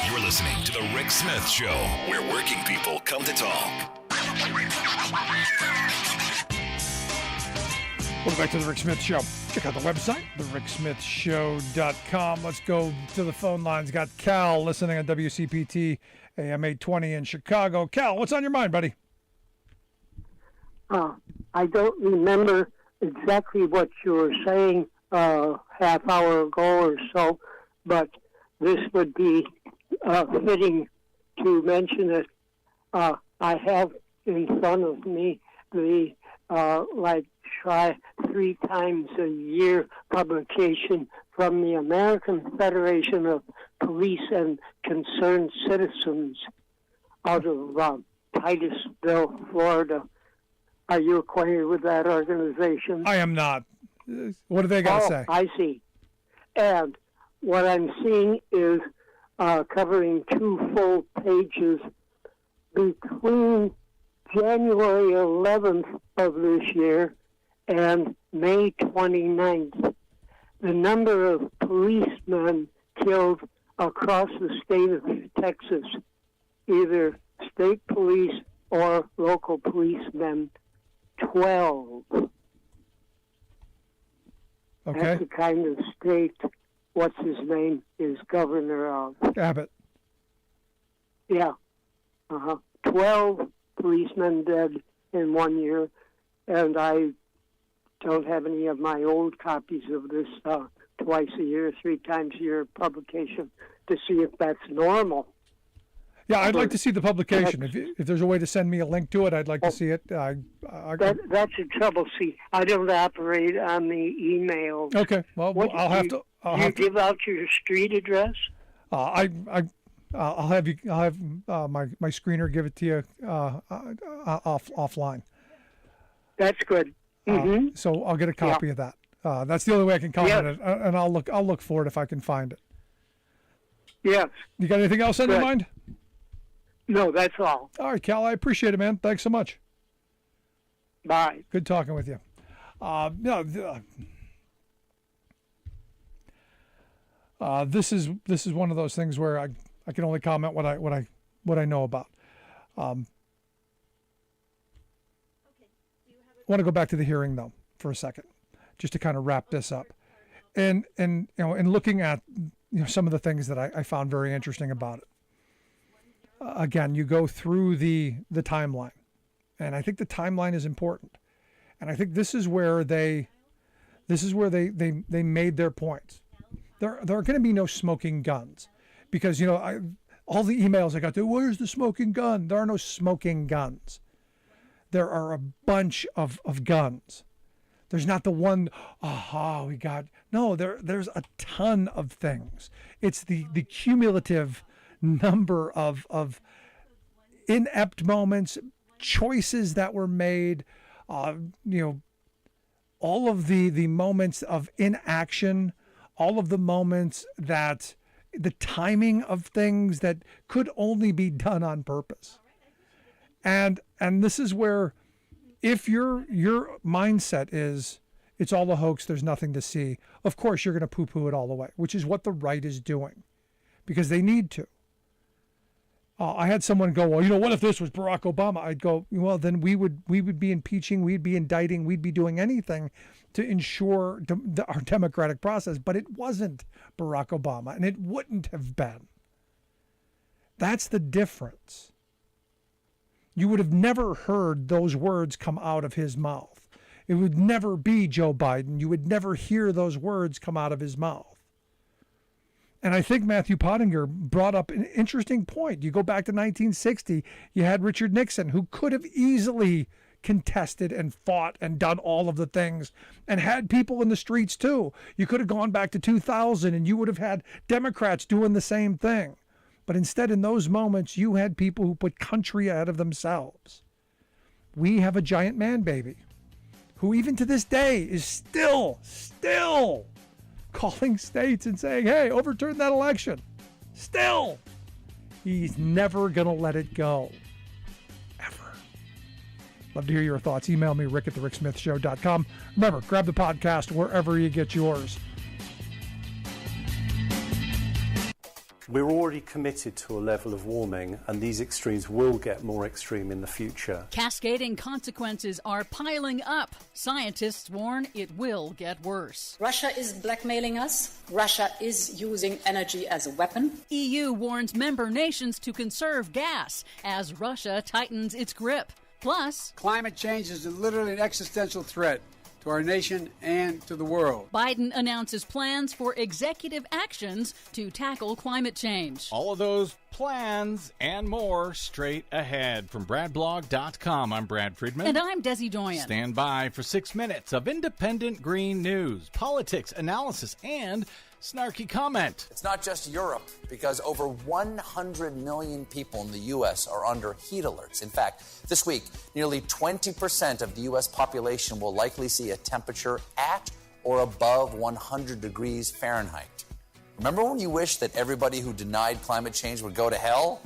You're listening to The Rick Smith Show, where working people come to talk. Welcome back to The Rick Smith Show. Check out the website, thericksmithshow.com. Let's go to the phone lines. Got Cal listening on WCPT AM 820 in Chicago. Cal, what's on your mind, buddy? I don't remember exactly what you were saying half hour ago or so, but this would be fitting to mention it. I have in front of me the try 3 times a year publication from the American Federation of Police and Concerned Citizens out of Titusville, Florida. Are you acquainted with that organization? I am not. What do they got to say? I see. And what I'm seeing is covering 2 full pages between January 11th of this year and May 29th. The number of policemen killed across the state of Texas, either state police or local policemen, 12. Okay. That's the kind of state, what's his name, is governor of. Abbott. Yeah. 12 policemen dead in 1 year, and I don't have any of my old copies of this twice a year, 3 times a year publication to see if that's normal. Yeah, I'd like to see the publication. If there's a way to send me a link to it, I'd like to see it. That's the trouble. See, I don't operate on the email. Okay. Well, I'll have to. You give out your street address? I'll have my screener give it to you offline. That's good. So I'll get a copy of that. That's the only way I can comment it, and I'll look for it if I can find it. Yes. You got anything else on your mind? No, that's all. All right, Cal, I appreciate it, man. Thanks so much. Bye. Good talking with you. This is one of those things where I can only comment what I know about. I want to go back to the hearing though for a second, just to kind of wrap this up, and in looking at some of the things that I found very interesting about it. Again, you go through the timeline, and I think the timeline is important, and I think this is where they made their points. There are going to be no smoking guns, because all the emails I got to, where's the smoking gun? There are no smoking guns. There are a bunch of guns. There's not the one, we got, no, there's a ton of things. It's the cumulative number of inept moments, choices that were made, all of the moments of inaction, all of the moments that the timing of things that could only be done on purpose. And this is where, if your mindset is it's all a hoax, there's nothing to see, of course you're going to poo-poo it all the way, which is what the right is doing, because they need to. I had someone go, well, what if this was Barack Obama? I'd go, well, then we would be impeaching, we'd be indicting, we'd be doing anything to ensure our democratic process. But it wasn't Barack Obama, and it wouldn't have been. That's the difference. You would have never heard those words come out of his mouth. It would never be Joe Biden. You would never hear those words come out of his mouth. And I think Matthew Pottinger brought up an interesting point. You go back to 1960, you had Richard Nixon, who could have easily contested and fought and done all of the things and had people in the streets too. You could have gone back to 2000 and you would have had Democrats doing the same thing. But instead, in those moments, you had people who put country ahead of themselves. We have a giant man baby who even to this day is still calling states and saying, hey, overturn that election. Still. He's never going to let it go. Ever. Love to hear your thoughts. Email me, rick@thericksmithshow.com. Remember, grab the podcast wherever you get yours. We're already committed to a level of warming, and these extremes will get more extreme in the future. Cascading consequences are piling up. Scientists warn it will get worse. Russia is blackmailing us. Russia is using energy as a weapon. EU warns member nations to conserve gas as Russia tightens its grip. Plus, climate change is literally an existential threat. to our nation and to the world. Biden announces plans for executive actions to tackle climate change. All of those plans and more straight ahead. From BradBlog.com, I'm Brad Friedman. And I'm Desi Doyen. Stand by for 6 minutes of independent green news, politics, analysis, and snarky comment. It's not just Europe, because over 100 million people in the U.S. are under heat alerts. In fact, this week, nearly 20% of the U.S. population will likely see a temperature at or above 100 degrees Fahrenheit. Remember when you wished that everybody who denied climate change would go to hell?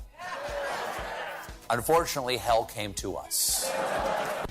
Unfortunately, hell came to us.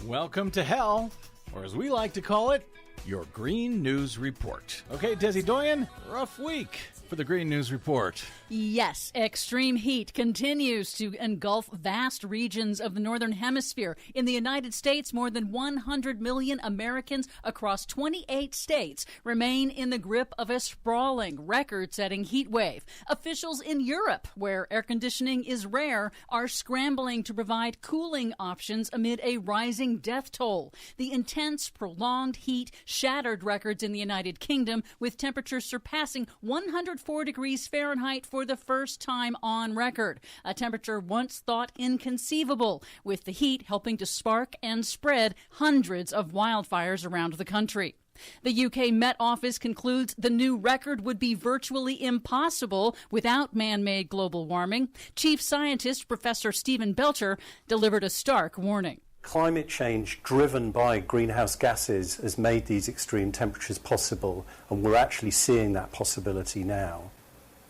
Welcome to hell, or as we like to call it, your Green News Report. Okay, Desi Doyen, rough week for the Green News Report. Yes, extreme heat continues to engulf vast regions of the Northern Hemisphere. In the United States, more than 100 million Americans across 28 states remain in the grip of a sprawling, record-setting heat wave. Officials in Europe, where air conditioning is rare, are scrambling to provide cooling options amid a rising death toll. The intense, prolonged heat shattered records in the United Kingdom, with temperatures surpassing 104 degrees Fahrenheit for the first time on record, a temperature once thought inconceivable, with the heat helping to spark and spread hundreds of wildfires around the country. The UK Met Office concludes the new record would be virtually impossible without man-made global warming. Chief Scientist Professor Stephen Belcher delivered a stark warning. Climate change driven by greenhouse gases has made these extreme temperatures possible, and we're actually seeing that possibility now.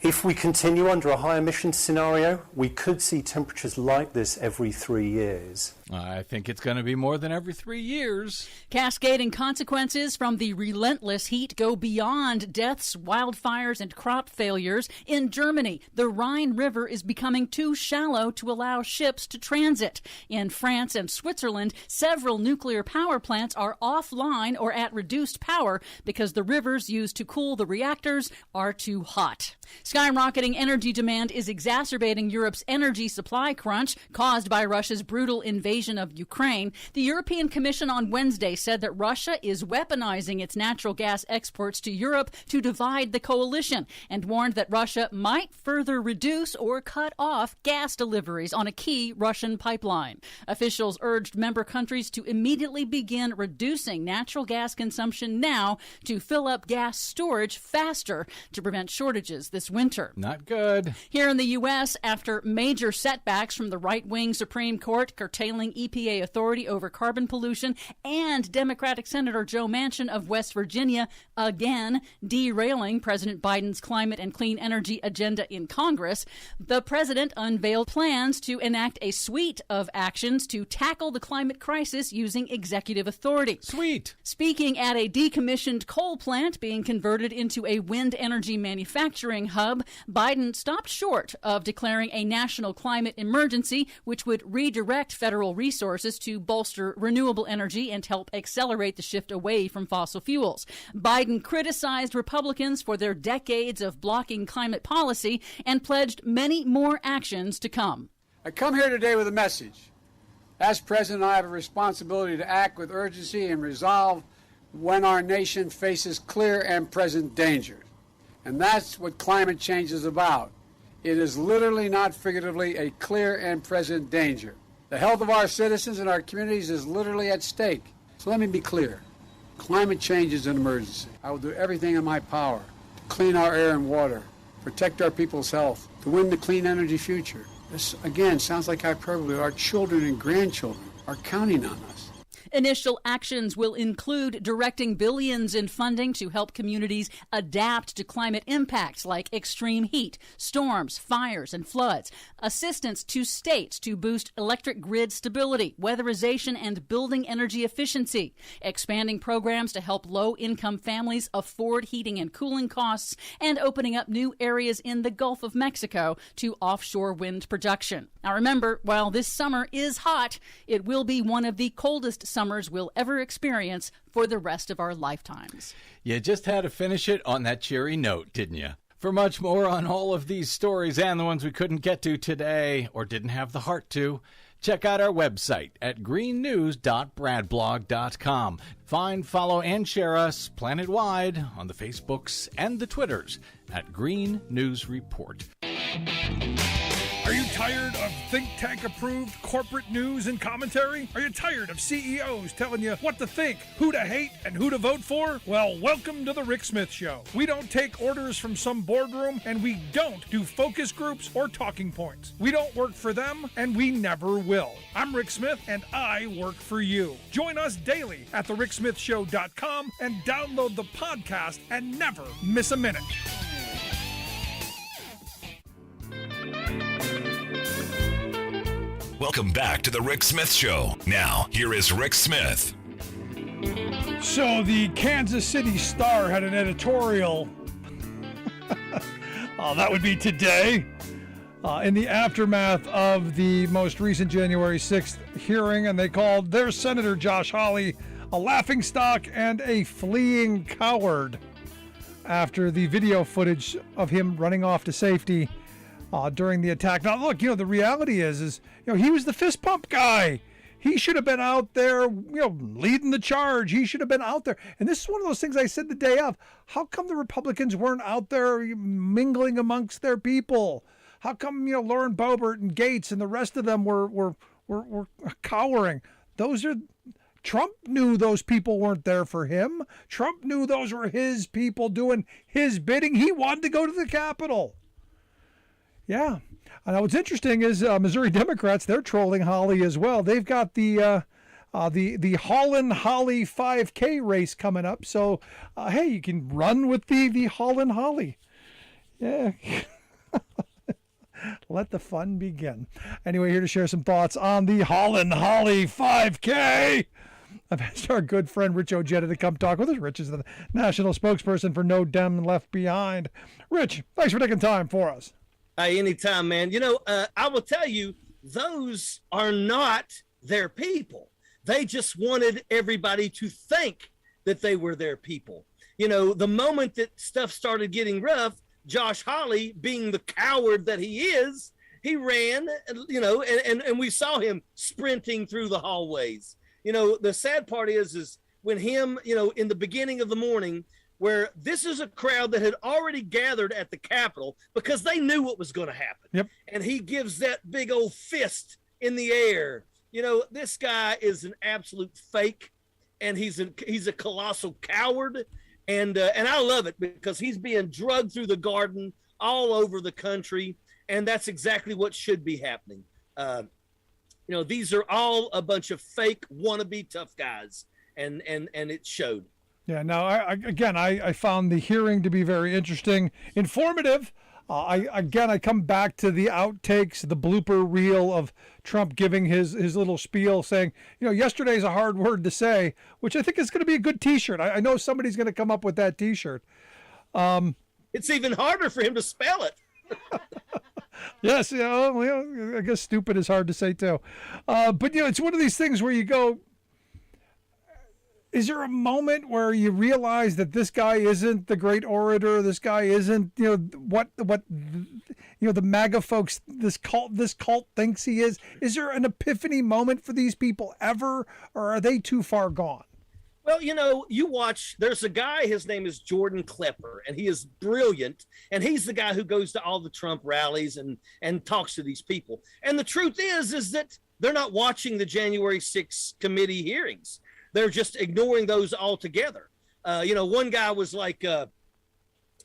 If we continue under a high emissions scenario, we could see temperatures like this every 3 years. I think it's going to be more than every 3 years. Cascading consequences from the relentless heat go beyond deaths, wildfires, and crop failures. In Germany, the Rhine River is becoming too shallow to allow ships to transit. In France and Switzerland, several nuclear power plants are offline or at reduced power because the rivers used to cool the reactors are too hot. Skyrocketing energy demand is exacerbating Europe's energy supply crunch caused by Russia's brutal invasion of Ukraine. The European Commission on Wednesday said that Russia is weaponizing its natural gas exports to Europe to divide the coalition, and warned that Russia might further reduce or cut off gas deliveries on a key Russian pipeline. Officials urged member countries to immediately begin reducing natural gas consumption now to fill up gas storage faster to prevent shortages this winter. Not good. Here in the U.S., after major setbacks from the right-wing Supreme Court curtailing EPA authority over carbon pollution and Democratic Senator Joe Manchin of West Virginia again derailing President Biden's climate and clean energy agenda in Congress, the president unveiled plans to enact a suite of actions to tackle the climate crisis using executive authority. Sweet. Speaking at a decommissioned coal plant being converted into a wind energy manufacturing hub, Biden stopped short of declaring a national climate emergency, which would redirect federal resources to bolster renewable energy and help accelerate the shift away from fossil fuels. Biden criticized Republicans for their decades of blocking climate policy and pledged many more actions to come. I come here today with a message. As president, I have a responsibility to act with urgency and resolve when our nation faces clear and present dangers. And that's what climate change is about. It is literally, not figuratively, a clear and present danger. The health of our citizens and our communities is literally at stake. So let me be clear. Climate change is an emergency. I will do everything in my power to clean our air and water, protect our people's health, to win the clean energy future. This, again, sounds like hyperbole. Our children and grandchildren are counting on us. Initial actions will include directing billions in funding to help communities adapt to climate impacts like extreme heat, storms, fires, and floods, assistance to states to boost electric grid stability, weatherization, and building energy efficiency, expanding programs to help low-income families afford heating and cooling costs, and opening up new areas in the Gulf of Mexico to offshore wind production. Now remember, while this summer is hot, it will be one of the coldest summers we'll ever experience for the rest of our lifetimes. You just had to finish it on that cheery note, didn't you? For much more on all of these stories and the ones we couldn't get to today or didn't have the heart to, Check out our website at greennews.bradblog.com. Find, follow, and share us planet-wide on the Facebooks and the Twitters at Green News Report. Are you tired of think tank approved corporate news and commentary? Are you tired of CEOs telling you what to think, who to hate, and who to vote for? Well, welcome to the Rick Smith Show. We don't take orders from some boardroom, and we don't do focus groups or talking points. We don't work for them, and we never will. I'm Rick Smith, and I work for you. Join us daily at thericksmithshow.com and download the podcast and never miss a minute. Welcome back to the Rick Smith Show. Now, here is Rick Smith. So the Kansas City Star had an editorial, that would be today, in the aftermath of the most recent January 6th hearing, and they called their Senator Josh Hawley a laughingstock and a fleeing coward after the video footage of him running off to safety during the attack. Now, look, the reality is he was the fist pump guy. He should have been out there, leading the charge. He should have been out there. And this is one of those things I said the day of. How come the Republicans weren't out there mingling amongst their people? How come, Lauren Boebert and Gates and the rest of them were cowering? Trump knew those people weren't there for him. Trump knew those were his people doing his bidding. He wanted to go to the Capitol. Yeah. Now what's interesting is Missouri Democrats, they're trolling Hawley as well. They've got the Holland-Hawley 5K race coming up. So, hey, you can run with the Holland-Hawley. Yeah. Let the fun begin. Anyway, here to share some thoughts on the Holland-Hawley 5K. I've asked our good friend Rich Ojeda to come talk with us. Rich is the national spokesperson for No Dem Left Behind. Rich, thanks for taking time for us. Hey, anytime, man. I will tell you, those are not their people. They just wanted everybody to think that they were their people. The moment that stuff started getting rough, Josh Hawley, being the coward that he is, he ran, and we saw him sprinting through the hallways. The sad part is when him, in the beginning of the morning, where this is a crowd that had already gathered at the Capitol because they knew what was going to happen. Yep. And he gives that big old fist in the air. This guy is an absolute fake, and he's a colossal coward. And I love it because he's being drugged through the garden all over the country. And that's exactly what should be happening. These are all a bunch of fake wannabe tough guys. And it showed. Yeah, now, I found the hearing to be very interesting, informative. I come back to the outtakes, the blooper reel of Trump giving his little spiel saying, yesterday's a hard word to say, which I think is going to be a good T-shirt. I know somebody's going to come up with that T-shirt. It's even harder for him to spell it. Yes, I guess stupid is hard to say too. But, it's one of these things where you go, is there a moment where you realize that this guy isn't the great orator? This guy isn't, what the MAGA folks, this cult thinks he is? Is there an epiphany moment for these people ever, or are they too far gone? Well, you watch, there's a guy, his name is Jordan Klepper, and he is brilliant. And he's the guy who goes to all the Trump rallies and talks to these people. And the truth is that they're not watching the January 6th committee hearings. They're just ignoring those altogether. One guy was like, I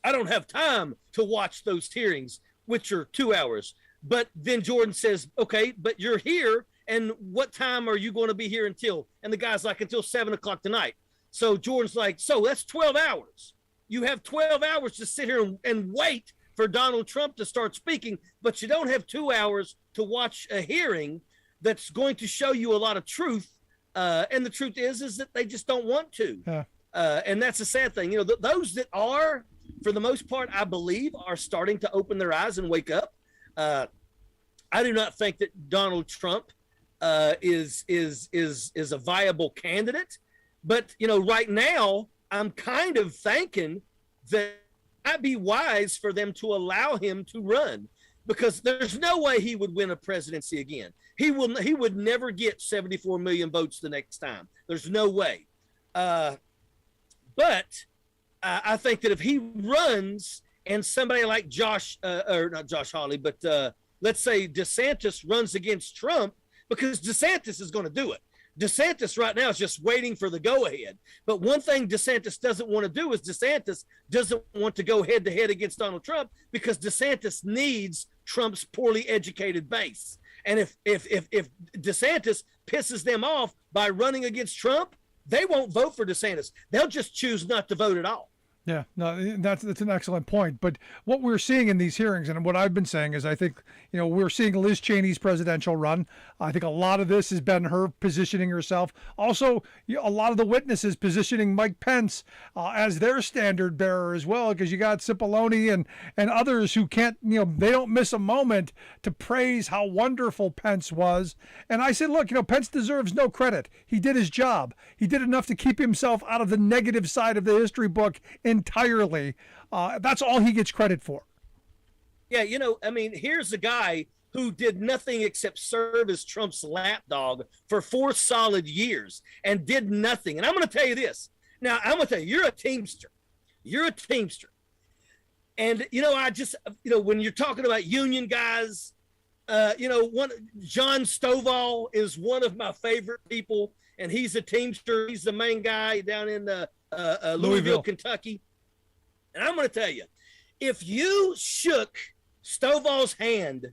don't have time to watch those hearings, which are 2 hours. But then Jordan says, okay, but you're here. And what time are you going to be here until? And the guy's like, until 7 o'clock tonight. So Jordan's like, so that's 12 hours. You have 12 hours to sit here and wait for Donald Trump to start speaking, but you don't have 2 hours to watch a hearing that's going to show you a lot of truth. And the truth is that they just don't want to. Yeah. And that's a sad thing. Those that are, for the most part, I believe, are starting to open their eyes and wake up. I do not think that Donald Trump is a viable candidate. But, right now, I'm kind of thinking that it might be wise for them to allow him to run, because there's no way he would win a presidency again. he would never get 74 million votes the next time. There's no way. But I think that if he runs and somebody like or not Josh Hawley, but let's say DeSantis runs against Trump, because DeSantis is going to do it. DeSantis right now is just waiting for the go-ahead. But one thing DeSantis doesn't want to do is DeSantis doesn't want to go head-to-head against Donald Trump, because DeSantis needs Trump's poorly educated base. And if DeSantis pisses them off by running against Trump, they won't vote for DeSantis. They'll just choose not to vote at all. Yeah, no, that's an excellent point. But what we're seeing in these hearings, and what I've been saying, is I think, we're seeing Liz Cheney's presidential run. I think a lot of this has been her positioning herself. Also, a lot of the witnesses positioning Mike Pence as their standard bearer as well, because you got Cipollone and others who can't, they don't miss a moment to praise how wonderful Pence was. And I said, look, Pence deserves no credit. He did his job. He did enough to keep himself out of the negative side of the history book entirely. That's all he gets credit for. Yeah, here's a guy who did nothing except serve as Trump's lapdog for 4 solid years and did nothing. And I'm going to tell you this. Now, I'm going to tell you, you're a Teamster. You're a Teamster. And, when you're talking about union guys, John Stovall is one of my favorite people, and he's a Teamster. He's the main guy down in Louisville, Kentucky. And I'm going to tell you, if you shook Stovall's hand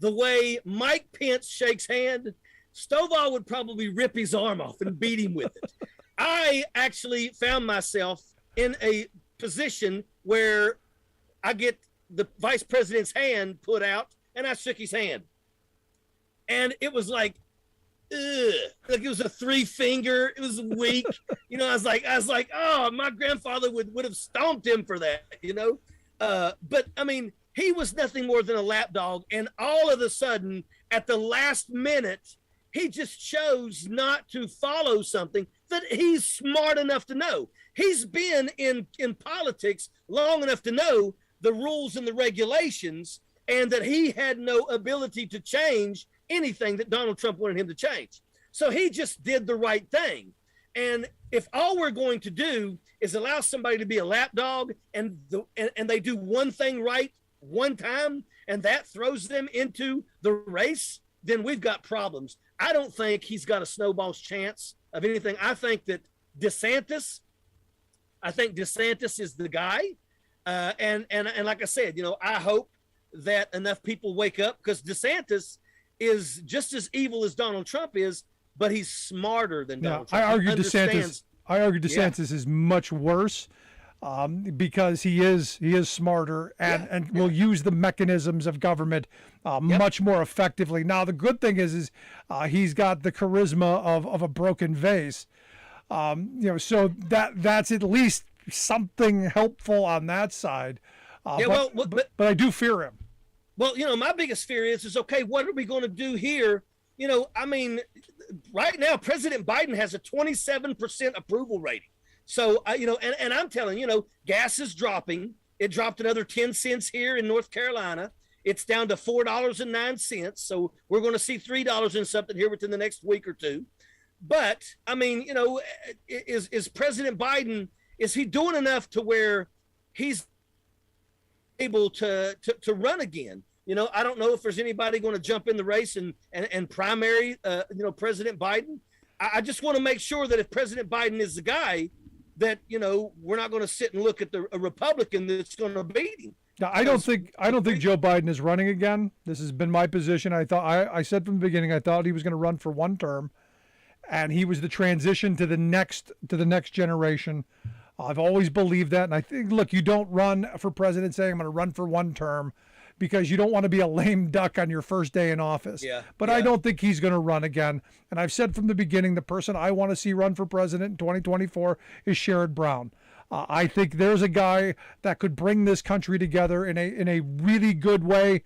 the way Mike Pence shakes hand, Stovall would probably rip his arm off and beat him with it. I actually found myself in a position where I get the vice president's hand put out, and I shook his hand. And it was like, ugh, like it was a 3-finger. It was weak. I was like, oh, my grandfather would have stomped him for that, But he was nothing more than a lapdog. And all of a sudden, at the last minute, he just chose not to follow something that he's smart enough to know. He's been in politics long enough to know the rules and the regulations, and that he had no ability to change anything that Donald Trump wanted him to change. So he just did the right thing. And if all we're going to do is allow somebody to be a lapdog and they do one thing right one time, and that throws them into the race, then we've got problems. I don't think he's got a snowball's chance of anything. I think that DeSantis is the guy. And like I said, I hope that enough people wake up, because DeSantis is just as evil as Donald Trump is, but he's smarter than Donald Trump. I argue DeSantis is much worse, because he is smarter and will use the mechanisms of government much more effectively. Now, the good thing is he's got the charisma of a broken vase, so that's at least something helpful on that side. But I do fear him. Well, my biggest fear is okay, what are we going to do here? Right now, President Biden has a 27% approval rating. So, and I'm telling gas is dropping. It dropped another 10 cents here in North Carolina. It's down to $4.09. So we're going to see $3 and something here within the next week or two. But, is President Biden, is he doing enough to where he's able to run again? I don't know if there's anybody going to jump in the race and primary, President Biden. I just want to make sure that if President Biden is the guy, that, we're not going to sit and look at a Republican that's going to beat him. Now, I don't think Joe Biden is running again. This has been my position. I said from the beginning, I thought he was going to run for one term, and he was the transition to the next generation. I've always believed that. And I think, look, you don't run for president saying I'm going to run for one term, because you don't want to be a lame duck on your first day in office. But I don't think he's going to run again. And I've said from the beginning, the person I want to see run for president in 2024 is Sherrod Brown. I think there's a guy that could bring this country together in a really good way.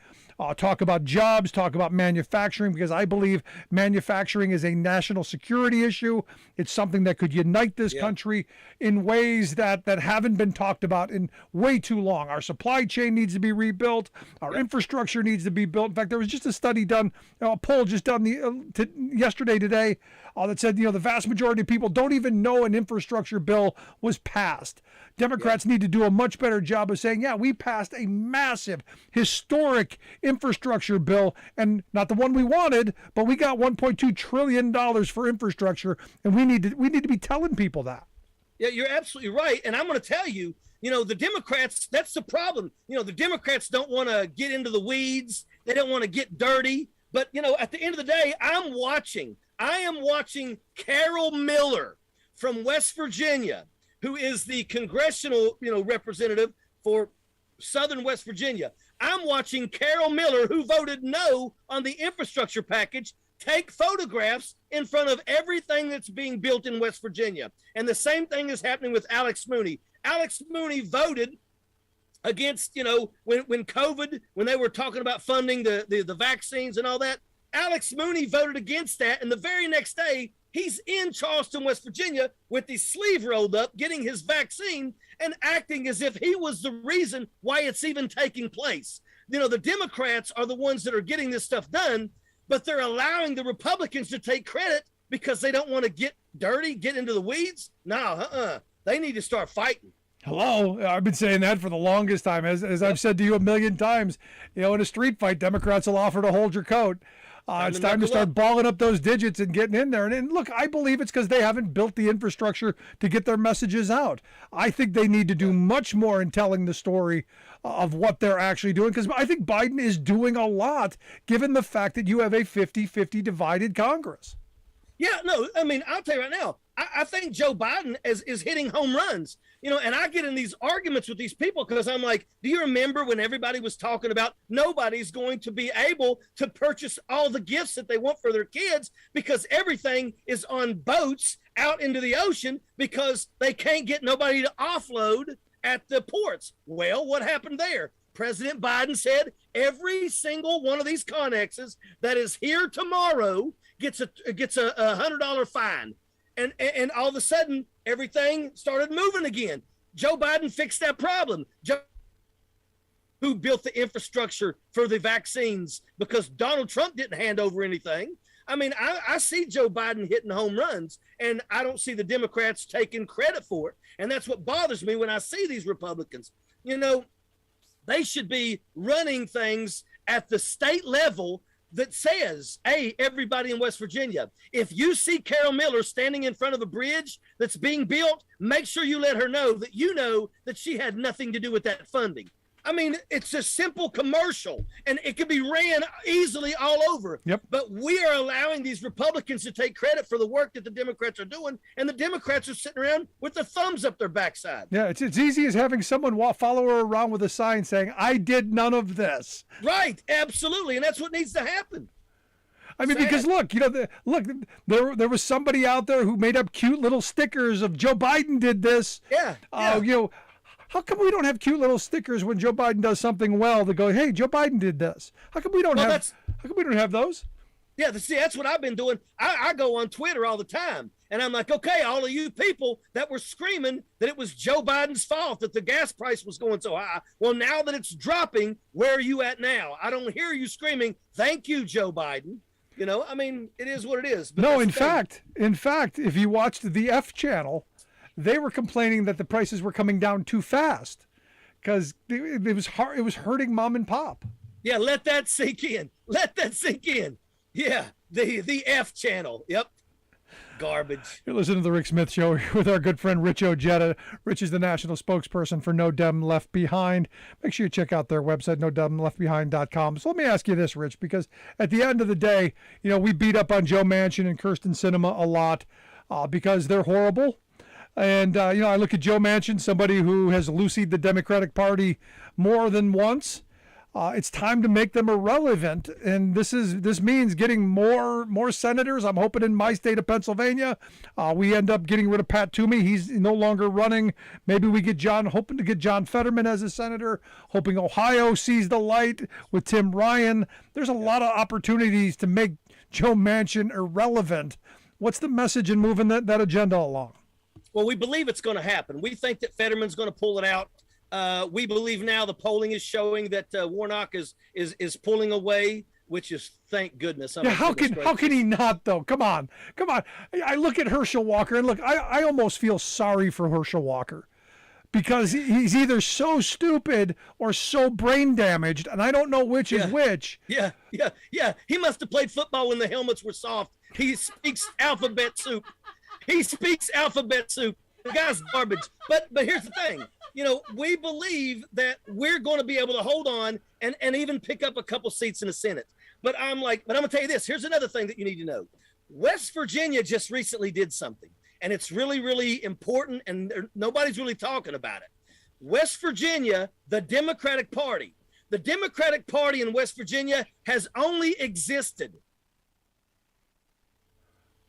talk about jobs, talk about manufacturing, because I believe manufacturing is a national security issue. It's something that could unite this country in ways that haven't been talked about in way too long. Our supply chain needs to be rebuilt. Our infrastructure needs to be built. In fact, there was just a study done, a poll just done today, that said, the vast majority of people don't even know an infrastructure bill was passed. Democrats need to do a much better job of saying, we passed a massive, historic infrastructure bill, and not the one we wanted, but we got $1.2 trillion for infrastructure, and we need to be telling people that. Yeah, you're absolutely right. And I'm going to tell you, the Democrats, that's the problem. The Democrats don't want to get into the weeds. They don't want to get dirty. But, at the end of the day, I am watching Carol Miller from West Virginia, who is the congressional, representative for Southern West Virginia. I'm watching Carol Miller, who voted no on the infrastructure package, take photographs in front of everything that's being built in West Virginia. And the same thing is happening with Alex Mooney. Alex Mooney voted against, when COVID, when they were talking about funding the vaccines and all that, Alex Mooney voted against that. And the very next day, he's in Charleston, West Virginia, with his sleeve rolled up, getting his vaccine and acting as if he was the reason why it's even taking place. The Democrats are the ones that are getting this stuff done, but they're allowing the Republicans to take credit because they don't want to get dirty, get into the weeds. No, they need to start fighting. Hello, I've been saying that for the longest time. As I've said to you a million times, in a street fight, Democrats will offer to hold your coat. It's time to start balling up those digits and getting in there. And look, I believe it's because they haven't built the infrastructure to get their messages out. I think they need to do much more in telling the story of what they're actually doing, because I think Biden is doing a lot, given the fact that you have a 50-50 divided Congress. Yeah, no, I mean, I'll tell you right now, I think Joe Biden is hitting home runs, and I get in these arguments with these people because I'm like, do you remember when everybody was talking about nobody's going to be able to purchase all the gifts that they want for their kids because everything is on boats out into the ocean because they can't get nobody to offload at the ports? Well, what happened there? President Biden said every single one of these Connexes that is here tomorrow gets a $100 fine. And all of a sudden, everything started moving again. Joe Biden fixed that problem. Who built the infrastructure for the vaccines because Donald Trump didn't hand over anything. I mean, I see Joe Biden hitting home runs, and I don't see the Democrats taking credit for it. And that's what bothers me when I see these Republicans. They should be running things at the state level that says, hey, everybody in West Virginia, if you see Carol Miller standing in front of a bridge that's being built, make sure you let her know that she had nothing to do with that funding. I mean, it's a simple commercial, and it can be ran easily all over. Yep. But we are allowing these Republicans to take credit for the work that the Democrats are doing, and the Democrats are sitting around with their thumbs up their backside. Yeah, it's easy as having someone follow her around with a sign saying, I did none of this. Right, absolutely, and that's what needs to happen. I mean, because look, there was somebody out there who made up cute little stickers of Joe Biden did this. Yeah. How come we don't have cute little stickers when Joe Biden does something well that go, hey, Joe Biden did this? How come we don't have those? Yeah, see, that's what I've been doing. I go on Twitter all the time, and I'm like, okay, all of you people that were screaming that it was Joe Biden's fault that the gas price was going so high. Well, now that it's dropping, where are you at now? I don't hear you screaming, thank you, Joe Biden. I mean, it is what it is. But no, in fact, if you watched the F channel, they were complaining that the prices were coming down too fast because it was hurting mom and pop. Yeah, let that sink in. Yeah, the F channel. Yep. Garbage. You're listening to the Rick Smith Show with our good friend Rich Ojeda. Rich is the national spokesperson for No Dem Left Behind. Make sure you check out their website, nodemleftbehind.com. So let me ask you this, Rich, because at the end of the day, we beat up on Joe Manchin and Kirsten Sinema a lot because they're horrible. And, I look at Joe Manchin, somebody who has loosied the Democratic Party more than once. It's time to make them irrelevant, and this means getting more senators. I'm hoping in my state of Pennsylvania, we end up getting rid of Pat Toomey. He's no longer running. Maybe we hoping to get John Fetterman as a senator. Hoping Ohio sees the light with Tim Ryan. There's a lot of opportunities to make Joe Manchin irrelevant. What's the message in moving that agenda along? Well, we believe it's going to happen. We think that Fetterman's going to pull it out. We believe now the polling is showing that Warnock is pulling away, which is thank goodness. Yeah, how can he not though? Come on. I look at Herschel Walker and look, I almost feel sorry for Herschel Walker because he's either so stupid or so brain damaged, and I don't know which is which. Yeah. He must have played football when the helmets were soft. He speaks alphabet soup. The guy's garbage. But here's the thing. We believe that we're going to be able to hold on and even pick up a couple seats in the Senate. But I'm going to tell you this. Here's another thing that you need to know. West Virginia just recently did something, and it's really, really important, and nobody's really talking about it. West Virginia, the Democratic Party in West Virginia has only existed.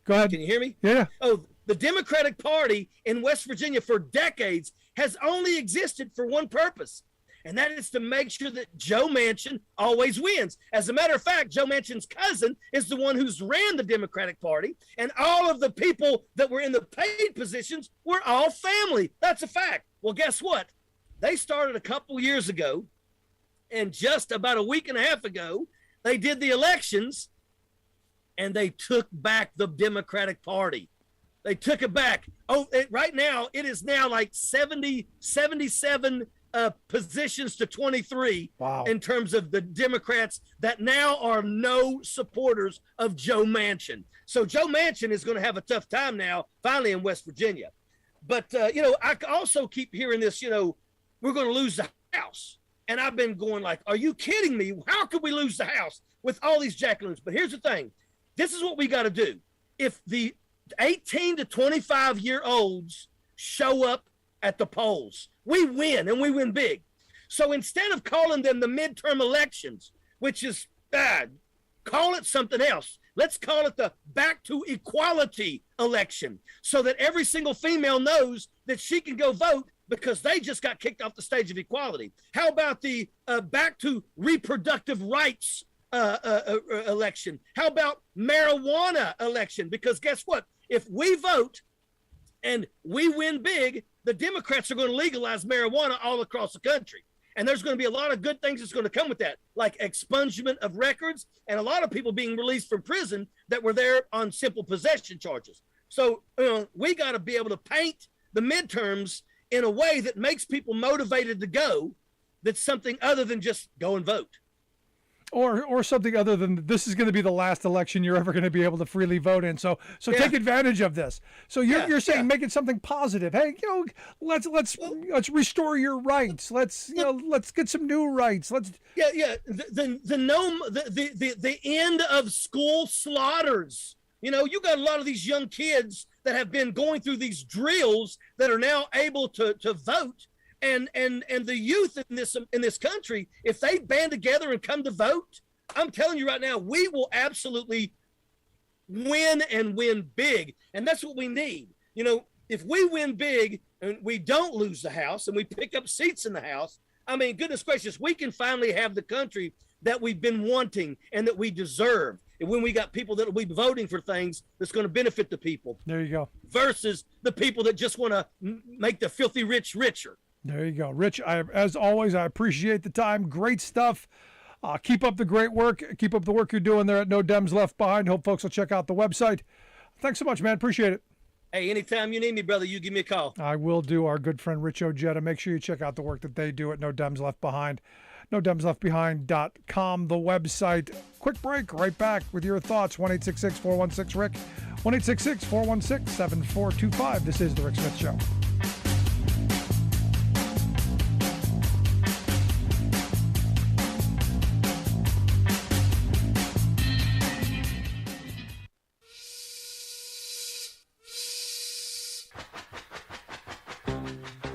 Go ahead. Can you hear me? Yeah. Oh, the Democratic Party in West Virginia for decades has only existed for one purpose, and that is to make sure that Joe Manchin always wins. As a matter of fact, Joe Manchin's cousin is the one who's ran the Democratic Party, and all of the people that were in the paid positions were all family. That's a fact. Well, guess what? They started a couple years ago, and just about a week and a half ago, they did the elections, and they took back the Democratic Party. They took it back. Right now, it is now like 77 positions to 23 in terms of the Democrats that now are no supporters of Joe Manchin. So Joe Manchin is going to have a tough time now, finally in West Virginia. But, I also keep hearing this, we're going to lose the House. And I've been going like, are you kidding me? How could we lose the House with all these jackaloons? But here's the thing. This is what we got to do. If the 18 to 25-year-olds show up at the polls, we win, and we win big. So instead of calling them the midterm elections, which is bad, call it something else. Let's call it the Back to Equality election, so that every single female knows that she can go vote because they just got kicked off the stage of equality. How about the Back to Reproductive Rights election? How about marijuana election? Because guess what? If we vote and we win big, the Democrats are going to legalize marijuana all across the country. And there's going to be a lot of good things that's going to come with that, like expungement of records and a lot of people being released from prison that were there on simple possession charges. So we got to be able to paint the midterms in a way that makes people motivated to go, that's something other than just go and vote. Or something other than this is going to be the last election you're ever going to be able to freely vote in. So take advantage of this. So you're saying make it something positive. Hey, let's restore your rights. Let's get some new rights. The end of school slaughters. You got a lot of these young kids that have been going through these drills that are now able to vote. And the youth in this country, if they band together and come to vote, I'm telling you right now, we will absolutely win and win big. And that's what we need. If we win big and we don't lose the House and we pick up seats in the House, I mean, goodness gracious, we can finally have the country that we've been wanting and that we deserve. And when we got people that will be voting for things that's going to benefit the people. There you go. Versus the people that just want to make the filthy rich richer. There you go. Rich, as always, I appreciate the time. Great stuff. Keep up the great work. Keep up the work you're doing there at No Dems Left Behind. Hope folks will check out the website. Thanks so much, man. Appreciate it. Hey, anytime you need me, brother, you give me a call. I will do. Our good friend Rich Ojeda. Make sure you check out the work that they do at No Dems Left Behind. NoDemsLeftBehind.com, the website. Quick break. Right back with your thoughts. 1-866-416-RICK. 1-866-416-7425. This is The Rick Smith Show.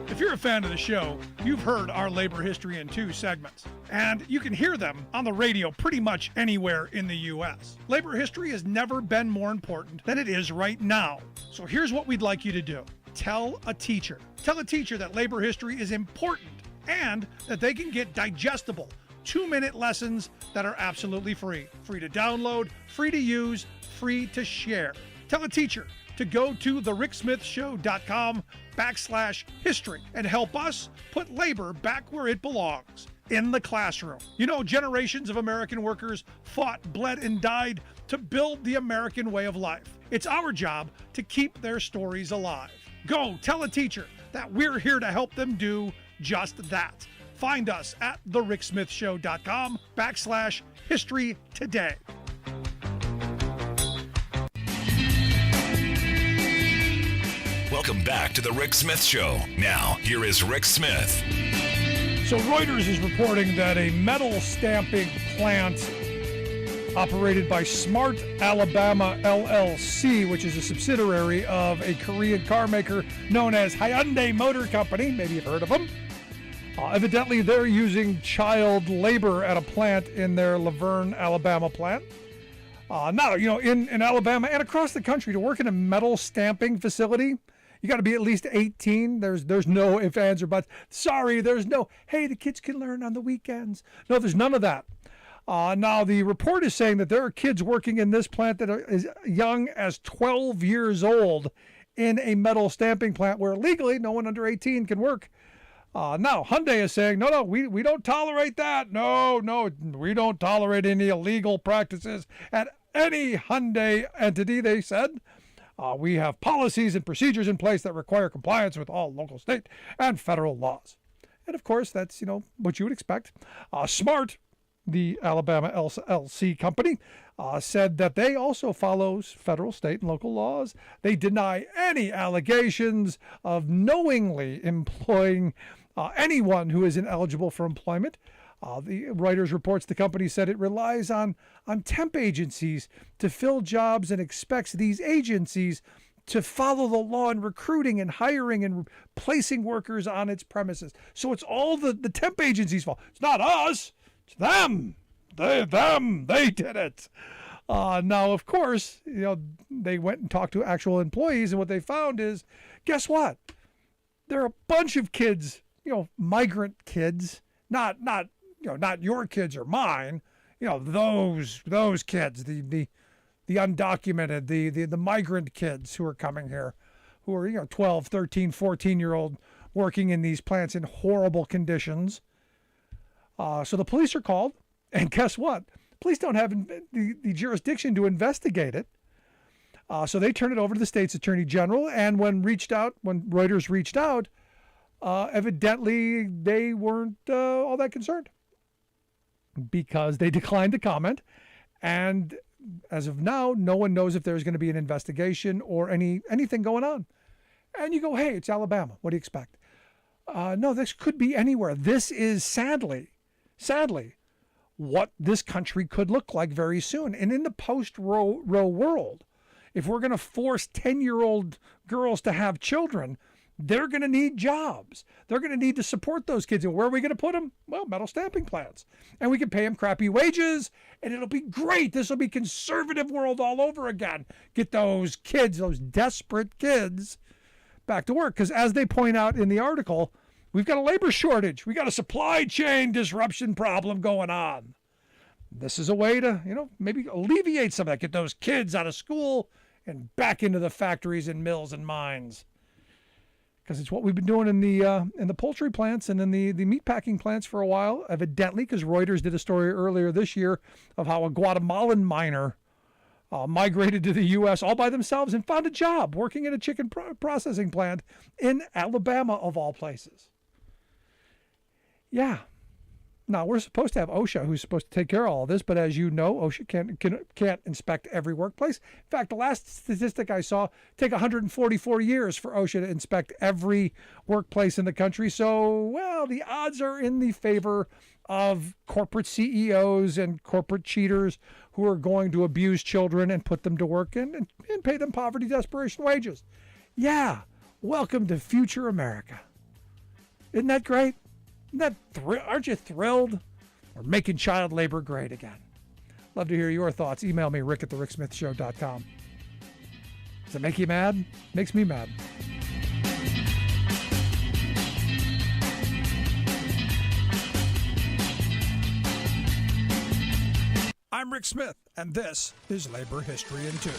If you're a fan of the show, you've heard our labor history in 2 segments. and you can hear them on the radio pretty much anywhere in the U.S. Labor history has never been more important than it is right now. So here's what we'd like you to do. Tell a teacher. Tell a teacher that labor history is important and that they can get digestible 2-minute lessons that are absolutely free. Free to download, free to use, free to share. Tell a teacher to go to thericksmithshow.com/history and help us put labor back where it belongs, in the classroom. You know, generations of American workers fought, bled, and died to build the American way of life. It's our job to keep their stories alive. Go tell a teacher that we're here to help them do just that. Find us at thericksmithshow.com/history today. Welcome back to the Rick Smith Show. Now, here is Rick Smith. So Reuters is reporting that a metal stamping plant operated by Smart Alabama LLC, which is a subsidiary of a Korean car maker known as Hyundai Motor Company, maybe you've heard of them. Evidently, they're using child labor at a plant in their Laverne, Alabama plant. Now, you know, in Alabama and across the country, to work in a metal stamping facility, you got to be at least 18. There's no ifs, ands, or buts. Sorry, there's no, hey, the kids can learn on the weekends. No, there's none of that. Now, the report is saying that there are kids working in this plant that are as young as 12 years old in a metal stamping plant where legally no one under 18 can work. Now, Hyundai is saying, no, we don't tolerate that. No, we don't tolerate any illegal practices at any Hyundai entity, they said. We have policies and procedures in place that require compliance with all local, state, and federal laws. And of course, that's, you know, what you would expect. Smart, the Alabama LLC company, said that they also follows federal, state, and local laws. They deny any allegations of knowingly employing anyone who is ineligible for employment. The Reuters reports the company said it relies on temp agencies to fill jobs and expects these agencies to follow the law in recruiting and hiring and placing workers on its premises. So it's all the temp agencies' fault. It's not us. It's them. They did it. Now, of course, you know, they went and talked to actual employees, and what they found is, guess what? There are a bunch of kids, you know, migrant kids, not your kids or mine, you know, those kids, the undocumented, the migrant kids who are coming here, who are, you know, 12, 13, 14-year-old working in these plants in horrible conditions. So the police are called, and guess what? Police don't have the jurisdiction to investigate it. So they turn it over to the state's attorney general, and when Reuters reached out, evidently they weren't all that concerned because they declined to comment. And as of now, no one knows if there's going to be an investigation or anything going on. And you go, hey, it's Alabama. What do you expect? No, this could be anywhere. This is sadly, what this country could look like very soon. And in the post-Roe world, if we're going to force 10-year-old girls to have children, they're going to need jobs. They're going to need to support those kids. And where are we going to put them? Well, metal stamping plants. And we can pay them crappy wages, and it'll be great. This will be conservative world all over again. Get those kids, those desperate kids, back to work. Because as they point out in the article, we've got a labor shortage. We got a supply chain disruption problem going on. This is a way to, you know, maybe alleviate some of that. Get those kids out of school and back into the factories and mills and mines. Because it's what we've been doing in the poultry plants and in the meat packing plants for a while, evidently, because Reuters did a story earlier this year of how a Guatemalan miner migrated to the U.S. all by themselves and found a job working in a chicken processing plant in Alabama, of all places. Yeah. Now, we're supposed to have OSHA, who's supposed to take care of all of this, but as you know, OSHA can't inspect every workplace. In fact, the last statistic I saw, take 144 years for OSHA to inspect every workplace in the country. So, well, the odds are in the favor of corporate CEOs and corporate cheaters who are going to abuse children and put them to work and pay them poverty desperation wages. Yeah, welcome to future America. Isn't that great? Aren't you thrilled? or making child labor great again. Love to hear your thoughts. Email me, rick@thericksmithshow.com. Does it make you mad? Makes me mad. I'm Rick Smith, and this is Labor History in 2.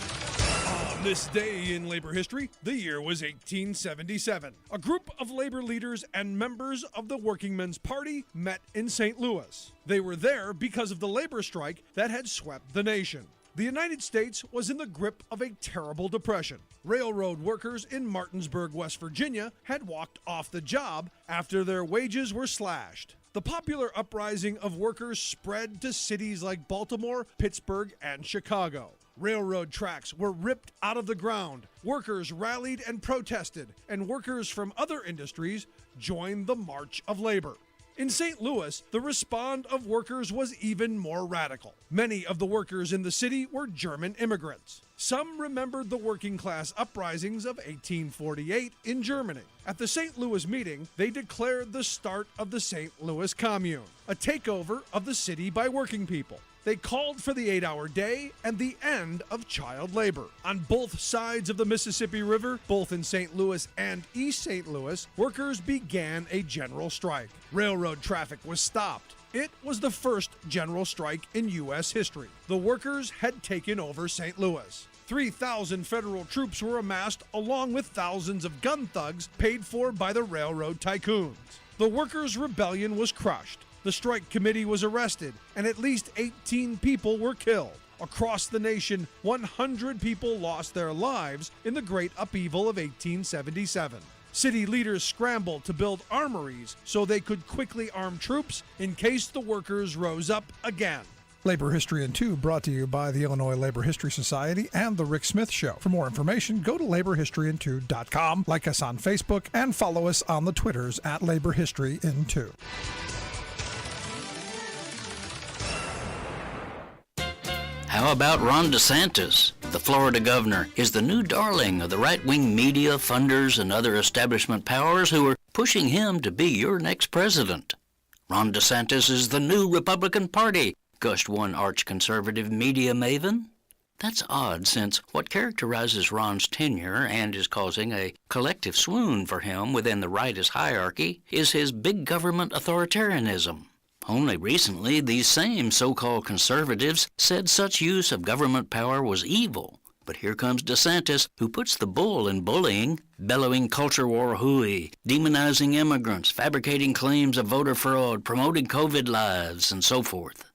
On this day in labor history, the year was 1877. A group of labor leaders and members of the Workingmen's Party met in St. Louis. They were there because of the labor strike that had swept the nation. The United States was in the grip of a terrible depression. Railroad workers in Martinsburg, West Virginia, had walked off the job after their wages were slashed. The popular uprising of workers spread to cities like Baltimore, Pittsburgh, and Chicago. Railroad tracks were ripped out of the ground. Workers rallied and protested, and workers from other industries joined the March of Labor. In St. Louis, the response of workers was even more radical. Many of the workers in the city were German immigrants. Some remembered the working class uprisings of 1848 in Germany. At the St. Louis meeting, they declared the start of the St. Louis Commune, a takeover of the city by working people. They called for the 8-hour day and the end of child labor. On both sides of the Mississippi River, both in St. Louis and East St. Louis, workers began a general strike. Railroad traffic was stopped. It was the first general strike in U.S. history. The workers had taken over St. Louis. 3,000 federal troops were amassed along with thousands of gun thugs paid for by the railroad tycoons. The workers' rebellion was crushed. The strike committee was arrested, and at least 18 people were killed. Across the nation, 100 people lost their lives in the Great Upheaval of 1877. City leaders scrambled to build armories so they could quickly arm troops in case the workers rose up again. Labor History in 2 brought to you by the Illinois Labor History Society and The Rick Smith Show. For more information, go to laborhistoryin2.com, like us on Facebook, and follow us on the Twitters at Labor History in 2. How about Ron DeSantis? The Florida governor is the new darling of the right-wing media, funders, and other establishment powers who are pushing him to be your next president. Ron DeSantis is the new Republican Party, gushed one arch-conservative media maven. That's odd, since what characterizes Ron's tenure and is causing a collective swoon for him within the rightist hierarchy is his big government authoritarianism. Only recently, these same so-called conservatives said such use of government power was evil. But here comes DeSantis, who puts the bull in bullying, bellowing culture war hooey, demonizing immigrants, fabricating claims of voter fraud, promoting COVID lives, and so forth.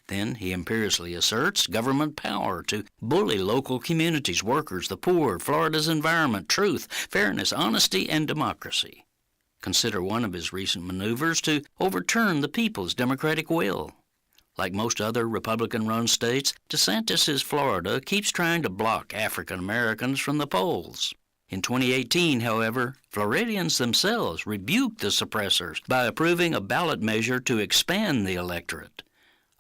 Then he imperiously asserts government power to bully local communities, workers, the poor, Florida's environment, truth, fairness, honesty, and democracy. Consider one of his recent maneuvers to overturn the people's democratic will. Like most other Republican-run states, DeSantis' Florida keeps trying to block African Americans from the polls. In 2018, however, Floridians themselves rebuked the suppressors by approving a ballot measure to expand the electorate.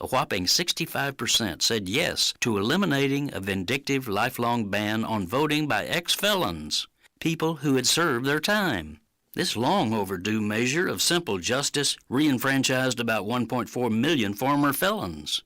A whopping 65% said yes to eliminating a vindictive lifelong ban on voting by ex-felons, people who had served their time. This long overdue measure of simple justice re-enfranchised about 1.4 million former felons.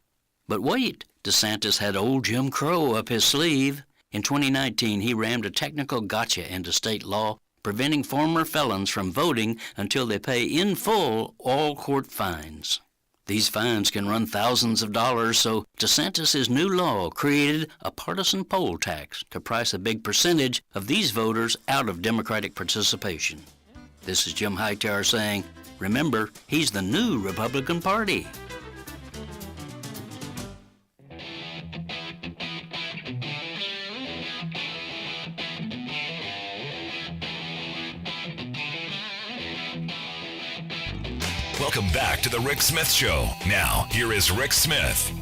But wait, DeSantis had old Jim Crow up his sleeve. In 2019, he rammed a technical gotcha into state law, preventing former felons from voting until they pay in full all court fines. These fines can run thousands of dollars, so DeSantis' new law created a partisan poll tax to price a big percentage of these voters out of Democratic participation. This is Jim Hightower saying, remember, he's the new Republican Party. Welcome back to the Rick Smith Show. Now, here is Rick Smith.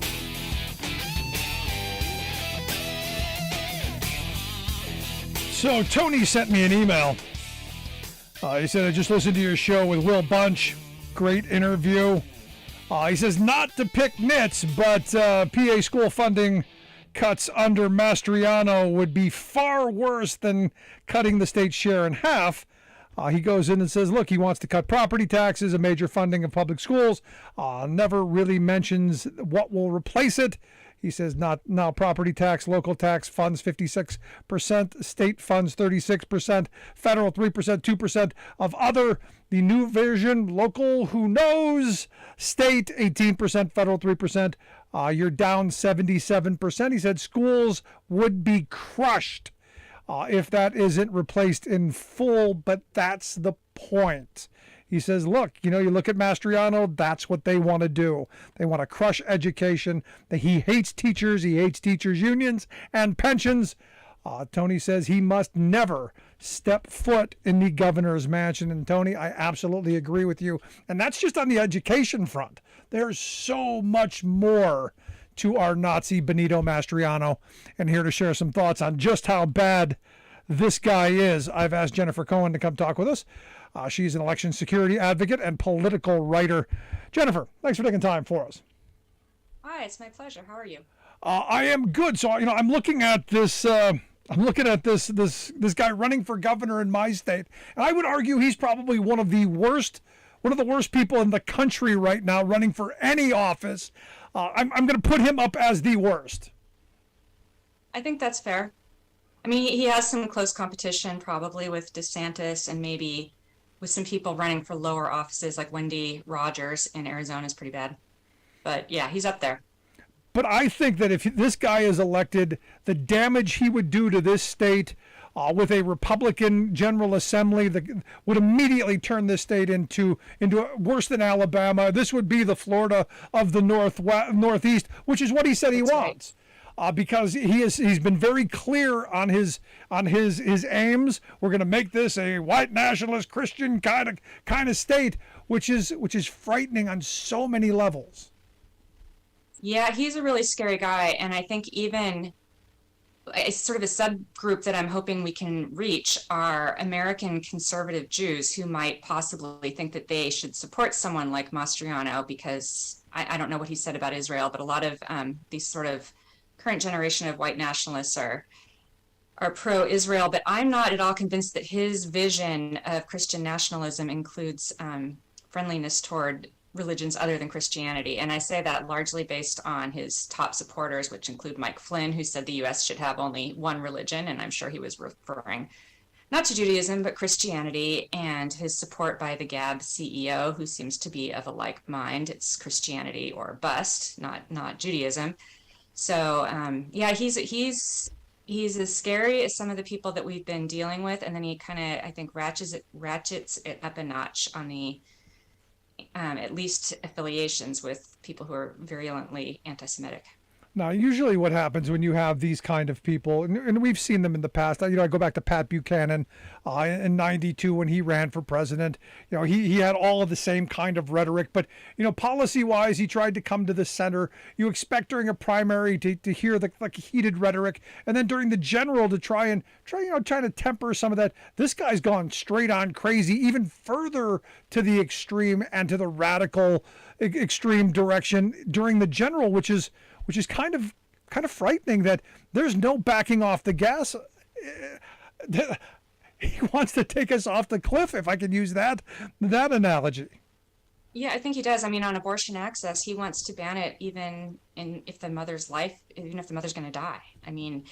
So Tony sent me an email. He said, I just listened to your show with Will Bunch. Great interview. He says, not to pick nits, but PA school funding cuts under Mastriano would be far worse than cutting the state share in half. He goes in and says, look, he wants to cut property taxes, a major funding of public schools, never really mentions what will replace it. He says not now property tax, local tax funds 56%, state funds 36%, federal 3%, 2% of other. The new version, local, who knows, state 18%, federal 3%. You're down 77%. He said schools would be crushed if that isn't replaced in full, but that's the point. He says, look, you look at Mastriano, that's what they want to do. They want to crush education. He hates teachers. He hates teachers' unions and pensions. Tony says he must never step foot in the governor's mansion. And Tony, I absolutely agree with you. And that's just on the education front. There's so much more to our Nazi Benito Mastriano. And here to share some thoughts on just how bad this guy is, I've asked Jennifer Cohen to come talk with us. She's an election security advocate and political writer. Jennifer, thanks for taking time for us. Hi, it's my pleasure. How are you? I am good. So, I'm looking at this. I'm looking at this guy running for governor in my state, and I would argue he's probably one of the worst people in the country right now, running for any office. I'm going to put him up as the worst. I think that's fair. I mean, he has some close competition, probably with DeSantis and maybe with some people running for lower offices like Wendy Rogers in Arizona is pretty bad. But yeah, he's up there. But I think that if this guy is elected, the damage he would do to this state with a Republican General Assembly that would immediately turn this state into worse than Alabama. This would be the Florida of the Northeast, which is what he said he wants. Because he's been very clear on his aims. We're going to make this a white nationalist Christian kind of state, which is frightening on so many levels. Yeah, he's a really scary guy, and I think even it's sort of a subgroup that I'm hoping we can reach are American conservative Jews who might possibly think that they should support someone like Mastriano, because I don't know what he said about Israel, but a lot of these sort of current generation of white nationalists are pro-Israel, but I'm not at all convinced that his vision of Christian nationalism includes friendliness toward religions other than Christianity. And I say that largely based on his top supporters, which include Mike Flynn, who said the U.S. should have only one religion, and I'm sure he was referring not to Judaism, but Christianity, and his support by the Gab CEO, who seems to be of a like mind. It's Christianity or bust, not Judaism. So yeah, he's as scary as some of the people that we've been dealing with, and then he kind of, I think, ratchets it up a notch on the at least affiliations with people who are virulently anti-Semitic. Now, usually what happens when you have these kind of people, and we've seen them in the past, I go back to Pat Buchanan in 92 when he ran for president. He had all of the same kind of rhetoric, but, policy-wise, he tried to come to the center. You expect during a primary to hear the heated rhetoric, and then during the general to trying to temper some of that. This guy's gone straight on crazy, even further to the extreme and to the radical extreme direction during the general, which is kind of frightening that there's no backing off the gas. He wants to take us off the cliff, if I can use that analogy. Yeah, I think he does. I mean, on abortion access, he wants to ban it even if the mother's going to die. I mean,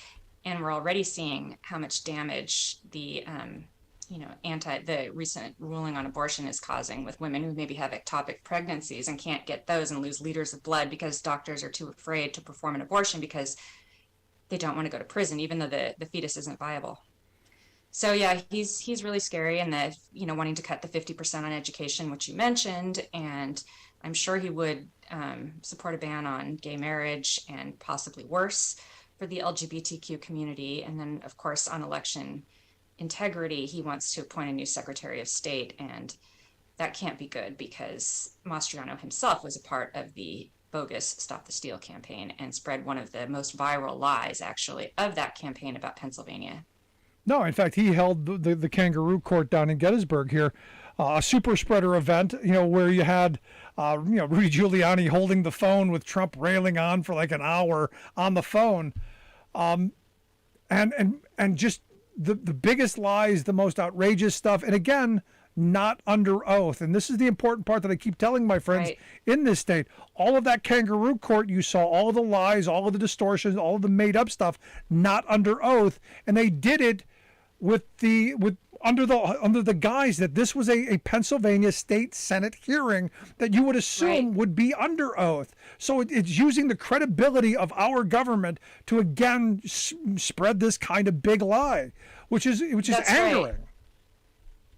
and we're already seeing how much damage the the recent ruling on abortion is causing with women who maybe have ectopic pregnancies and can't get those and lose liters of blood because doctors are too afraid to perform an abortion because they don't want to go to prison, even though the fetus isn't viable. So yeah, he's really scary, and wanting to cut the 50% on education, which you mentioned, and I'm sure he would support a ban on gay marriage and possibly worse for the LGBTQ community. And then, of course, on election integrity, he wants to appoint a new Secretary of State, and that can't be good because Mastriano himself was a part of the bogus Stop the Steal campaign and spread one of the most viral lies, actually, of that campaign about Pennsylvania. No, in fact, he held the kangaroo court down in Gettysburg here, a super spreader event, where you had, Rudy Giuliani holding the phone with Trump railing on for like an hour on the phone, and just the biggest lies, the most outrageous stuff. And again, not under oath. And this is the important part that I keep telling my friends in this state. All of that kangaroo court you saw, all of the lies, all of the distortions, all of the made up stuff, not under oath. And they did it under the guise that this was a Pennsylvania state Senate hearing that you would assume would be under oath. So it's using the credibility of our government to again spread this kind of big lie, which is angering. Right.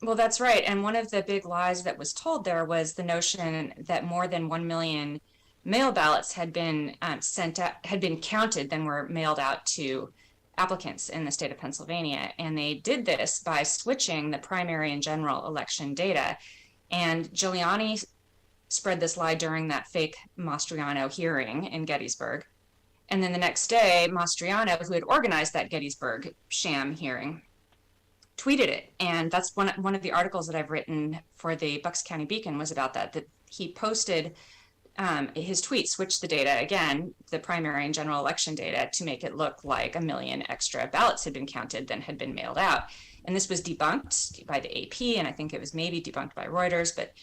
Well, that's right. And one of the big lies that was told there was the notion that more than 1 million mail ballots had been counted, then were mailed out to applicants in the state of Pennsylvania. And they did this by switching the primary and general election data. And Giuliani spread this lie during that fake Mastriano hearing in Gettysburg. And then the next day, Mastriano, who had organized that Gettysburg sham hearing, tweeted it. And that's one of the articles that I've written for the Bucks County Beacon was about that he posted his tweet switched the data, again, the primary and general election data, to make it look like 1 million extra ballots had been counted than had been mailed out. And this was debunked by the AP, and I think it was maybe debunked by Reuters, but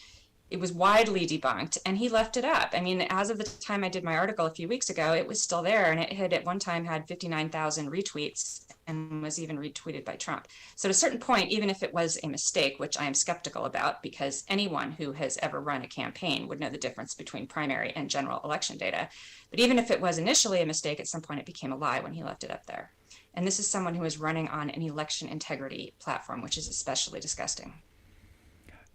it was widely debunked, and he left it up. I mean, as of the time I did my article a few weeks ago, it was still there, and it had at one time had 59,000 retweets and was even retweeted by Trump. So at a certain point, even if it was a mistake, which I am skeptical about, because anyone who has ever run a campaign would know the difference between primary and general election data. But even if it was initially a mistake, at some point it became a lie when he left it up there. And this is someone who is running on an election integrity platform, which is especially disgusting.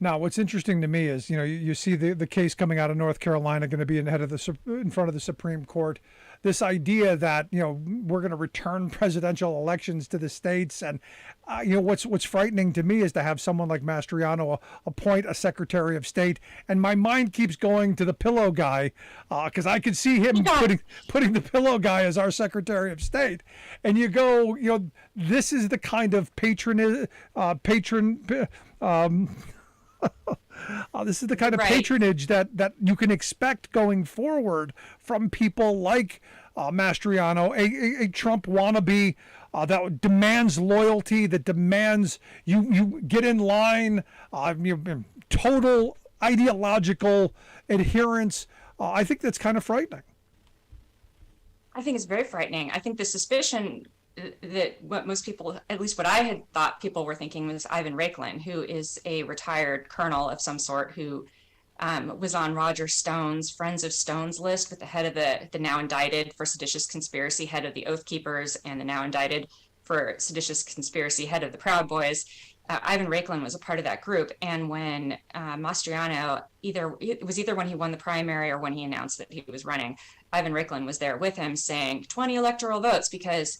Now, what's interesting to me is, you see the case coming out of North Carolina going to be in front of the Supreme Court. This idea that, we're going to return presidential elections to the states. And, what's frightening to me is to have someone like Mastriano appoint a Secretary of State. And my mind keeps going to the pillow guy, because I could see him putting the pillow guy as our Secretary of State. And you go, this is the kind of this is the kind of patronage that you can expect going forward from people like Mastriano, a Trump wannabe that demands loyalty, that demands you get in line, total ideological adherence. I think that's kind of frightening. I think it's very frightening. I think the suspicion that what most people, at least what I had thought people were thinking, was Ivan Raiklin, who is a retired colonel of some sort who was on Roger Stone's Friends of Stone's list with the head of the now indicted for seditious conspiracy, head of the Oath Keepers, and the now indicted for seditious conspiracy, head of the Proud Boys. Ivan Raiklin was a part of that group. And when Mastriano, it was either when he won the primary or when he announced that he was running, Ivan Raiklin was there with him saying 20 electoral votes, because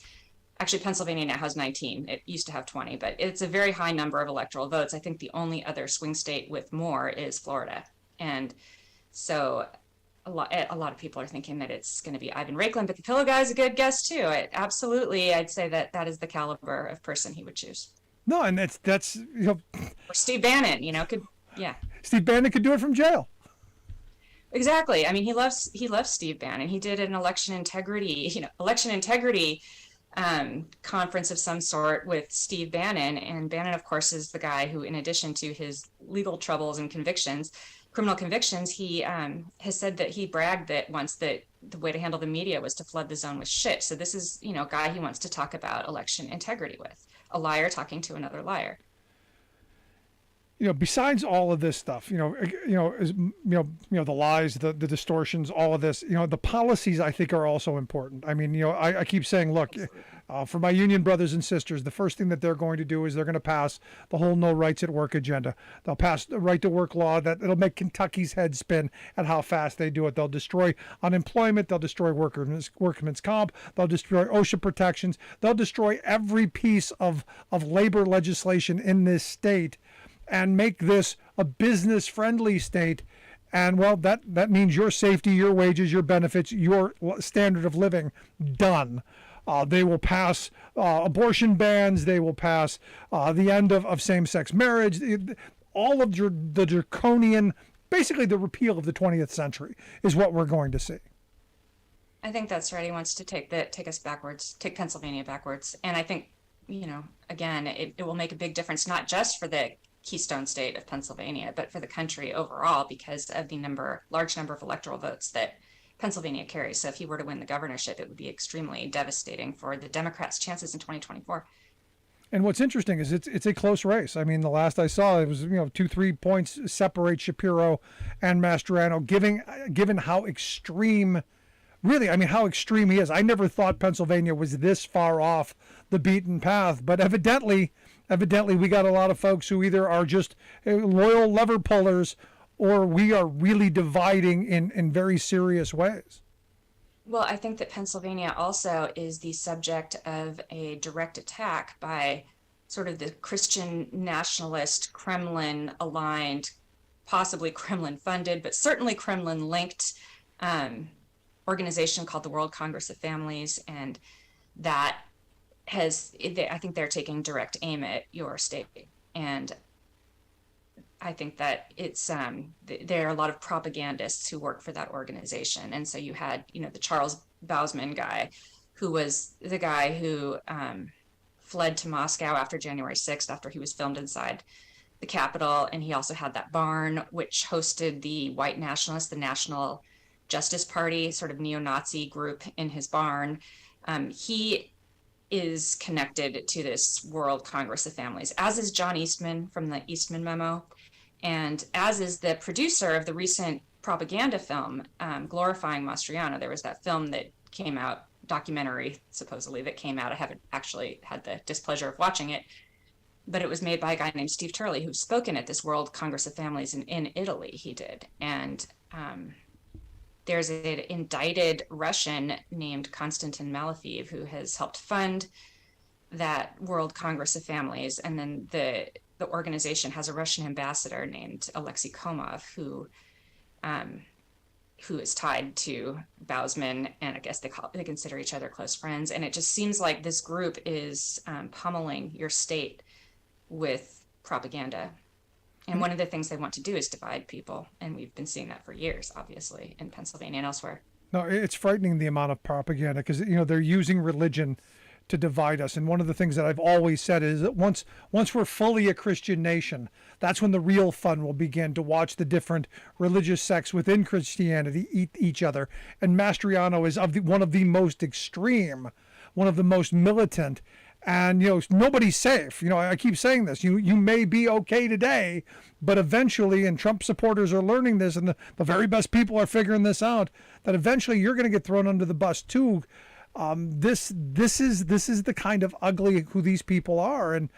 actually, Pennsylvania now has 19. It used to have 20, but it's a very high number of electoral votes. I think the only other swing state with more is Florida. And so a lot of people are thinking that it's going to be Ivan Raiklin, but the pillow guy is a good guess too. Absolutely, I'd say that is the caliber of person he would choose. No, and that's or Steve Bannon, Steve Bannon could do it from jail. Exactly. I mean, he loves Steve Bannon. He did an election integrity conference of some sort with Steve Bannon. And Bannon, of course, is the guy who, in addition to his legal troubles and criminal convictions, he has said that he bragged that once that the way to handle the media was to flood the zone with shit. So this is, a guy he wants to talk about election integrity with, a liar talking to another liar. Besides all of this stuff, the lies, the distortions, all of this, the policies I think are also important. I mean, I keep saying, look, for my union brothers and sisters, the first thing that they're going to do is they're going to pass the whole no rights at work agenda. They'll pass the right to work law it'll make Kentucky's head spin at how fast they do it. They'll destroy unemployment. They'll destroy workman's comp. They'll destroy OSHA protections. They'll destroy every piece of labor legislation in this state and make this a business-friendly state. And, well, that means your safety, your wages, your benefits, your standard of living, done. They will pass abortion bans. They will pass the end of same-sex marriage. All of the draconian, basically the repeal of the 20th century is what we're going to see. I think that's right. He wants to take us backwards, take Pennsylvania backwards. And I think again, it will make a big difference, not just for the keystone state of Pennsylvania, but for the country overall, because of the large number of electoral votes that Pennsylvania carries. So if he were to win the governorship, it would be extremely devastating for the Democrats' chances in 2024. And what's interesting is it's a close race. I mean, the last I saw, it was 2-3 points separate Shapiro and Mastriano, given how extreme, really, I mean, how extreme he is. I never thought Pennsylvania was this far off the beaten path, but evidently we got a lot of folks who either are just loyal lever pullers, or we are really dividing in very serious ways. Well, I think that Pennsylvania also is the subject of a direct attack by sort of the Christian nationalist, Kremlin-aligned, possibly Kremlin-funded, but certainly Kremlin-linked organization called the World Congress of Families, and that I think they're taking direct aim at your state. And I think that it's there are a lot of propagandists who work for that organization. And so you had, the Charles Bausman guy, who was the guy who fled to Moscow after January 6th, after he was filmed inside the Capitol. And he also had that barn, which hosted the white nationalists, the National Justice Party, sort of neo-Nazi group in his barn. He is connected to this World Congress of Families, as is John Eastman from the Eastman Memo, and as is the producer of the recent propaganda film glorifying Mastriano. There was that film that came out, documentary supposedly, that came out. I haven't actually had the displeasure of watching it, but it was made by a guy named Steve Turley, who's spoken at this World Congress of Families in Italy. He did. And there's an indicted Russian named Konstantin Malafeev who has helped fund that World Congress of Families. And then the organization has a Russian ambassador named Alexei Komov, who is tied to Bausman, and I guess they consider each other close friends. And it just seems like this group is pummeling your state with propaganda. And one of the things they want to do is divide people. And we've been seeing that for years, obviously, in Pennsylvania and elsewhere. No, it's frightening, the amount of propaganda, because, they're using religion to divide us. And one of the things that I've always said is that once we're fully a Christian nation, that's when the real fun will begin, to watch the different religious sects within Christianity eat each other. And Mastriano is one of the most extreme, one of the most militant. And, nobody's safe. I keep saying this, you may be okay today, but eventually, and Trump supporters are learning this, and the very best people are figuring this out, that eventually you're going to get thrown under the bus too. This is the kind of ugly who these people are. And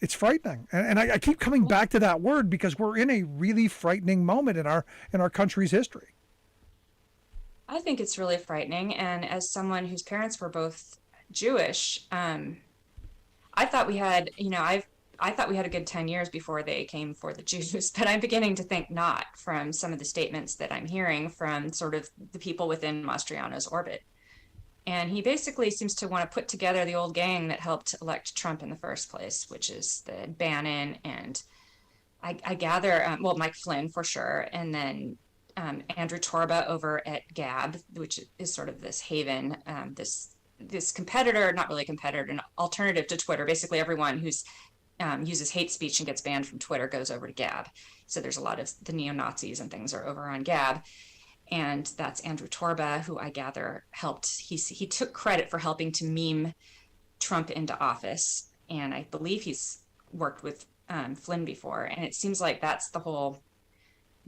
it's frightening. And I keep coming back to that word, because we're in a really frightening moment in our country's history. I think it's really frightening. And as someone whose parents were both Jewish, I thought we had, I thought we had a good 10 years before they came for the Jews, but I'm beginning to think not, from some of the statements that I'm hearing from sort of the people within Mastriano's orbit. And he basically seems to want to put together the old gang that helped elect Trump in the first place, which is the Bannon and I gather, Mike Flynn for sure, and then Andrew Torba over at Gab, which is sort of this haven, this competitor, not really a competitor, an alternative to Twitter. Basically, everyone who's uses hate speech and gets banned from Twitter goes over to Gab. So there's a lot of the neo-Nazis and things are over on Gab. And that's Andrew Torba, who I gather helped. He took credit for helping to meme Trump into office. And I believe he's worked with Flynn before. And it seems like that's the whole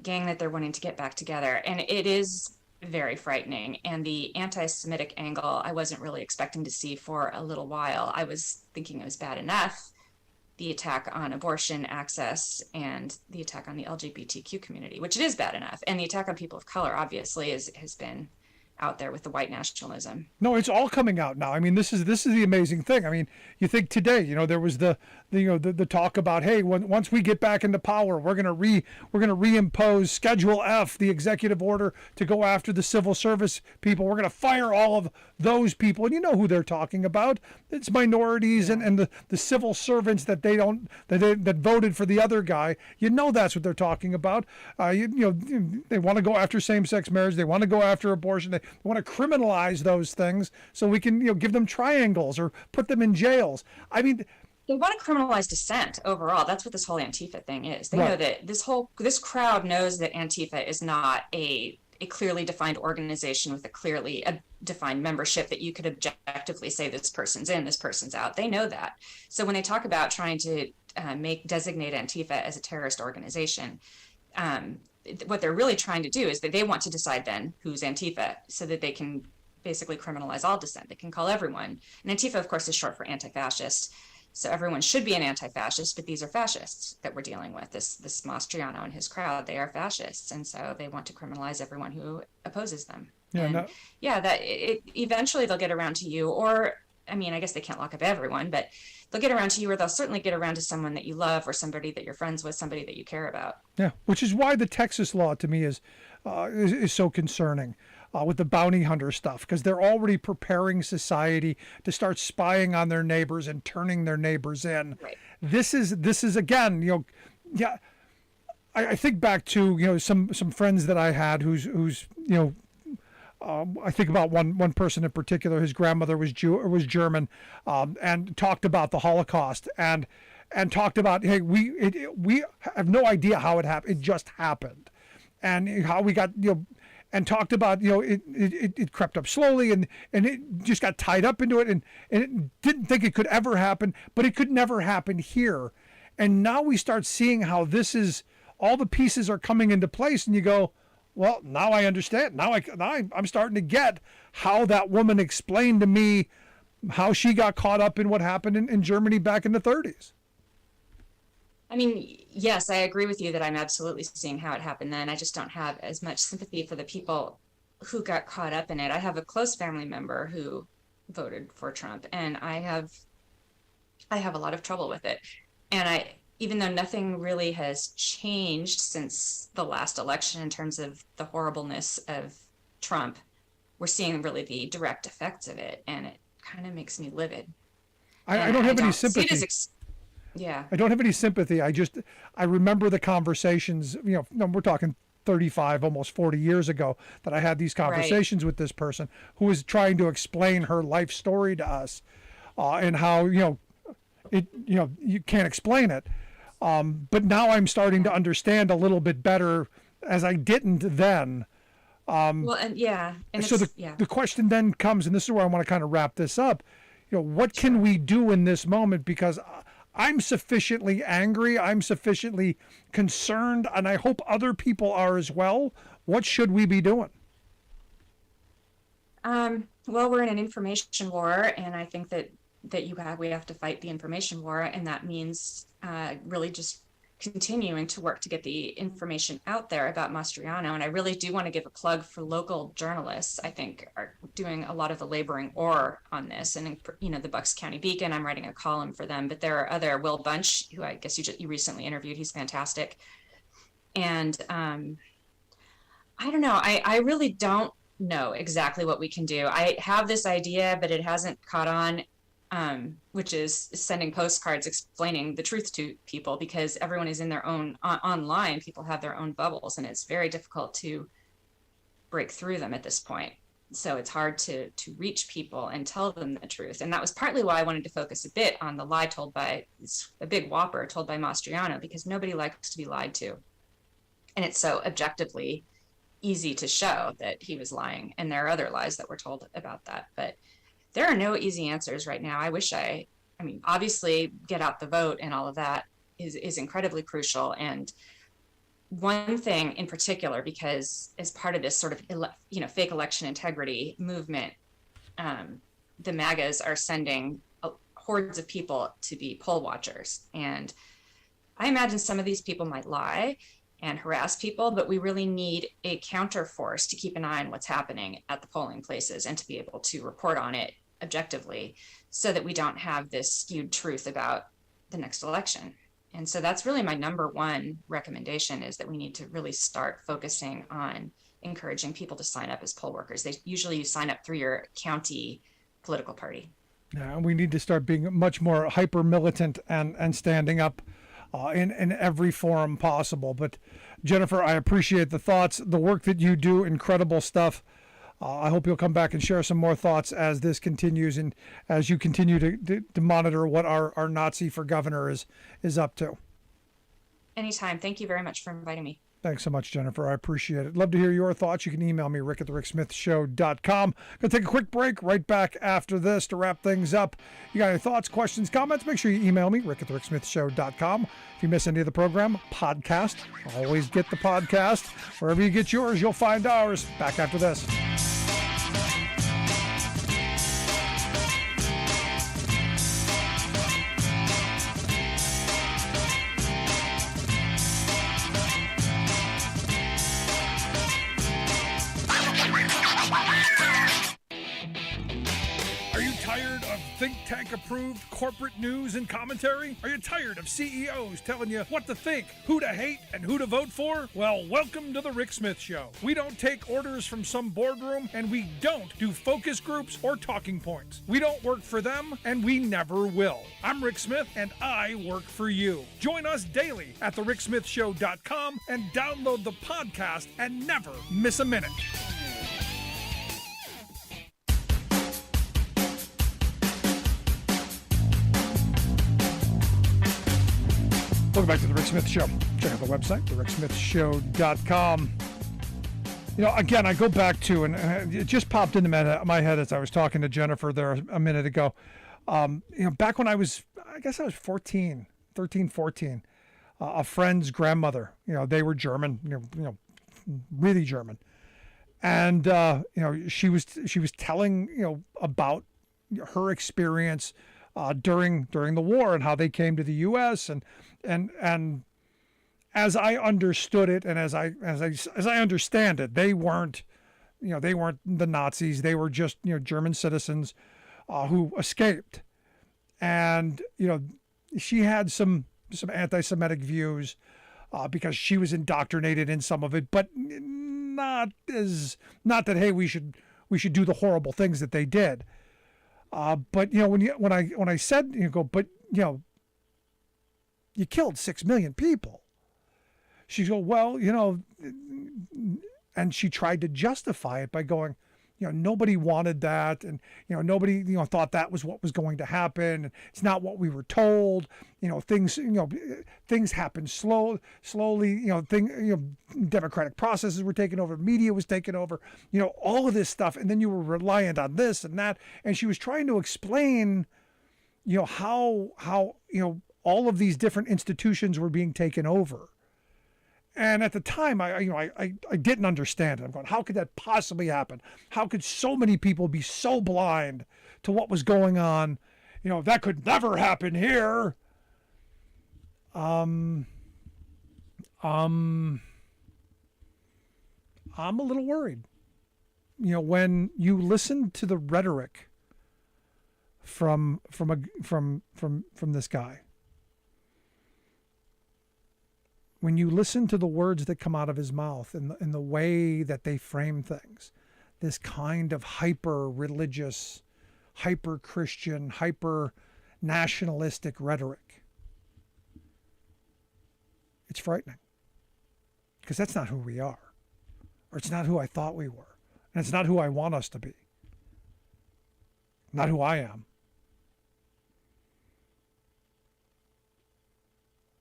gang that they're wanting to get back together. And it is very frightening. And the anti-Semitic angle, I wasn't really expecting to see for a little while. I was thinking it was bad enough, the attack on abortion access and the attack on the LGBTQ community, which it is bad enough. And the attack on people of color, obviously, has been out there with the white nationalism. No, it's all coming out now. I mean, this is the amazing thing. I mean, you think today, there was the talk about, hey, once we get back into power, we're going to reimpose Schedule F, the executive order to go after the civil service people. We're going to fire all of those people. And you know who they're talking about. It's minorities and the civil servants that that voted for the other guy. That's what they're talking about. They want to go after same-sex marriage. They want to go after abortion. want to criminalize those things so we can, give them triangles or put them in jails. I mean, they want to criminalize dissent overall. That's what this whole Antifa thing is. They know that this crowd knows that Antifa is not a clearly defined organization with a clearly defined membership that you could objectively say this person's in, this person's out. They know that. So when they talk about trying to designate Antifa as a terrorist organization, what they're really trying to do is that they want to decide then who's Antifa so that they can basically criminalize all dissent. They can call everyone. And Antifa, of course, is short for anti-fascist. So everyone should be an anti-fascist, but these are fascists that we're dealing with. This Mastriano and his crowd, they are fascists, and so they want to criminalize everyone who opposes them. Eventually they'll get around to you, or I mean, I guess they can't lock up everyone, but they'll get around to you, or they'll certainly get around to someone that you love, or somebody that you're friends with, somebody that you care about. Yeah, which is why the Texas law to me is so concerning. With the bounty hunter stuff, because they're already preparing society to start spying on their neighbors and turning their neighbors in. Right. This is again, I think back to some friends that I had who's I think about one person in particular. His grandmother was German, and talked about the Holocaust and talked about, hey, we have no idea how it happened. It just happened, and how we got and talked about, it crept up slowly and it just got tied up into it and it didn't think it could ever happen, but it could never happen here. And now we start seeing how this is, all the pieces are coming into place, and you go, well, now I understand. Now I'm starting to get how that woman explained to me how she got caught up in what happened in Germany back in the 30s. I mean, yes, I agree with you that I'm absolutely seeing how it happened then. I just don't have as much sympathy for the people who got caught up in it. I have a close family member who voted for Trump, and I have a lot of trouble with it. And even though nothing really has changed since the last election in terms of the horribleness of Trump, we're seeing really the direct effects of it, and it kind of makes me livid. I don't have any sympathy. Yeah. I don't have any sympathy. I remember the conversations, we're talking 35, almost 40 years ago, that I had these conversations with this person who was trying to explain her life story to us, and how, you can't explain it. But now I'm starting to understand a little bit better, as I didn't then. And so the question then comes, and this is where I want to kind of wrap this up. What can we do in this moment? Because I'm sufficiently angry, I'm sufficiently concerned, and I hope other people are as well. What should we be doing? Well, we're in an information war, and I think that we have to fight the information war, and that means really just continuing to work to get the information out there about Mastriano. And I really do want to give a plug for local journalists. I think are doing a lot of the laboring oar on this. And the Bucks County Beacon, I'm writing a column for them, but there are other, Will Bunch, who I guess you recently interviewed. He's fantastic. And I don't know. I really don't know exactly what we can do. I have this idea, but it hasn't caught on. Which is sending postcards explaining the truth to people, because everyone is in their own online. People have their own bubbles, and it's very difficult to break through them at this point. So it's hard to reach people and tell them the truth. And that was partly why I wanted to focus a bit on the lie told by, it's a big whopper told by Mastriano, because nobody likes to be lied to. And it's so objectively easy to show that he was lying. And there are other lies that were told about that. But there are no easy answers right now. I wish I mean, obviously get out the vote and all of that is incredibly crucial. And one thing in particular, because as part of this sort of, fake election integrity movement, the MAGAs are sending hordes of people to be poll watchers. And I imagine some of these people might lie and harass people, but we really need a counterforce to keep an eye on what's happening at the polling places and to be able to report on it objectively, so that we don't have this skewed truth about the next election. And so that's really my number one recommendation, is that we need to really start focusing on encouraging people to sign up as poll workers. You sign up through your county political party. Yeah, we need to start being much more hyper militant and standing up in every forum possible. But Jennifer, I appreciate the thoughts, the work that you do, incredible stuff. I hope you'll come back and share some more thoughts as this continues and as you continue to monitor what our Nazi for governor is up to. Anytime. Thank you very much for inviting me. Thanks so much, Jennifer. I appreciate it. Love to hear your thoughts. You can email me, rick@thericksmithshow.com. Going to take a quick break. Right back after this to wrap things up. You got any thoughts, questions, comments? Make sure you email me, rick@thericksmithshow.com. If you miss any of the program, podcast. Always get the podcast. Wherever you get yours, you'll find ours. Back after this. Think tank approved corporate news and commentary? Are you tired of CEOs telling you what to think, who to hate, and who to vote for? Well, welcome to the Rick Smith Show. We don't take orders from some boardroom, and we don't do focus groups or talking points. We don't work for them, and we never will. I'm Rick Smith, and I work for you. Join us daily at thericksmithshow.com and download the podcast and never miss a minute. Welcome back to the Rick Smith Show. Check out the website, thericksmithshow.com. You know, again, I go back to, and it just popped into my head as I was talking to Jennifer there a minute ago. Back when I guess I was 13, 14, a friend's grandmother, they were German, really German. And, she was telling, about her experience during the war and how they came to the U.S. and as I understood it and as I understand it, they weren't the Nazis. They were just German citizens who escaped, and she had some anti-Semitic views because she was indoctrinated in some of it, but not that hey we should do the horrible things that they did. But when I said you killed 6 million people, she goes, well, and she tried to justify it by going, nobody wanted that, and nobody thought that was what was going to happen. It's not what we were told. Things happen slowly. Democratic processes were taken over, media was taken over. All of this stuff, and then you were reliant on this and that. And she was trying to explain, how all of these different institutions were being taken over. And at the time, I didn't understand it. I'm going, how could that possibly happen? How could so many people be so blind to what was going on? That could never happen here. I'm a little worried. When you listen to the rhetoric from this guy, when you listen to the words that come out of his mouth and the way that they frame things, this kind of hyper-religious, hyper-Christian, hyper-nationalistic rhetoric, it's frightening. Because that's not who we are. Or it's not who I thought we were. And it's not who I want us to be. Not who I am.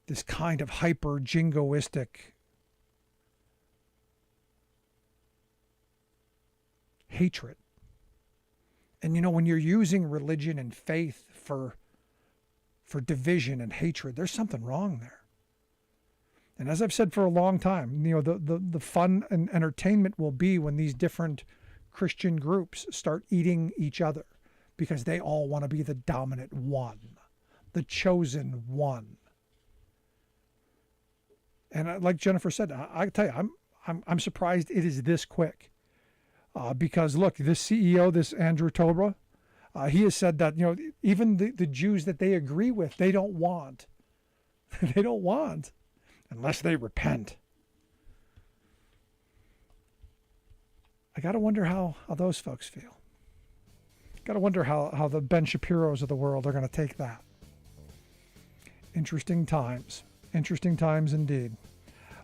This kind of hyper-jingoistic hatred. And when you're using religion and faith for division and hatred, there's something wrong there. And as I've said for a long time, the fun and entertainment will be when these different Christian groups start eating each other because they all want to be the dominant one, the chosen one. And like Jennifer said, I tell you, I'm surprised it is this quick. Because look, this CEO, this Andrew Tobra, he has said that even the Jews that they agree with, they don't want unless they repent. I got to wonder how those folks feel. Got to wonder how the Ben Shapiros of the world are going to take that. Interesting times indeed.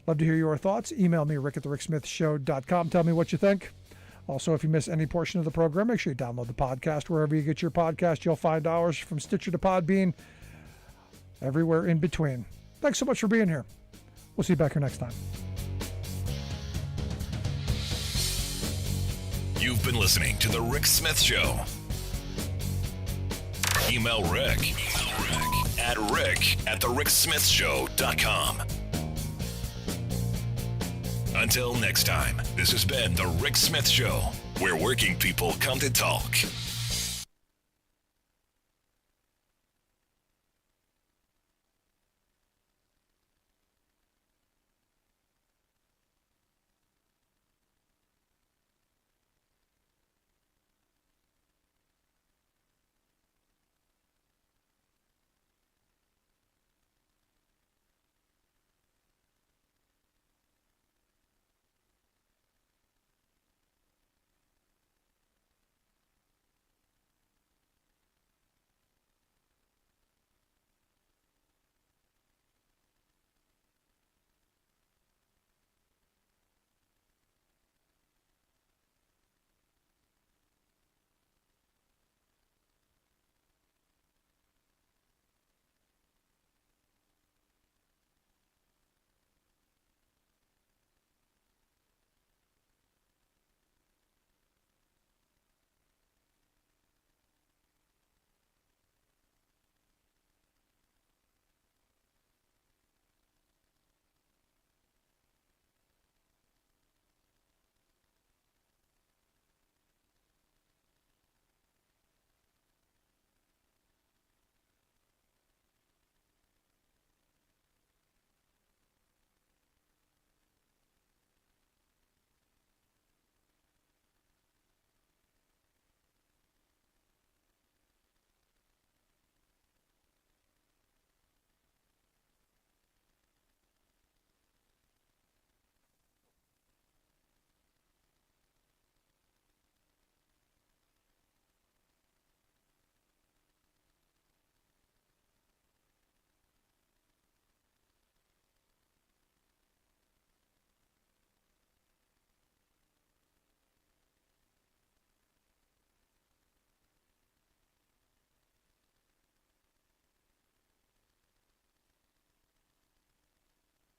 Love to hear your thoughts. Email me, rick@thericksmithshow.com. Tell me what you think. Also, if you miss any portion of the program, make sure you download the podcast wherever you get your podcast. You'll find ours from Stitcher to Podbean, everywhere in between. Thanks so much for being here. We'll see you back here next time. You've been listening to The Rick Smith Show. Email Rick at rick@thericksmithshow.com. Until next time, this has been The Rick Smith Show, where working people come to talk.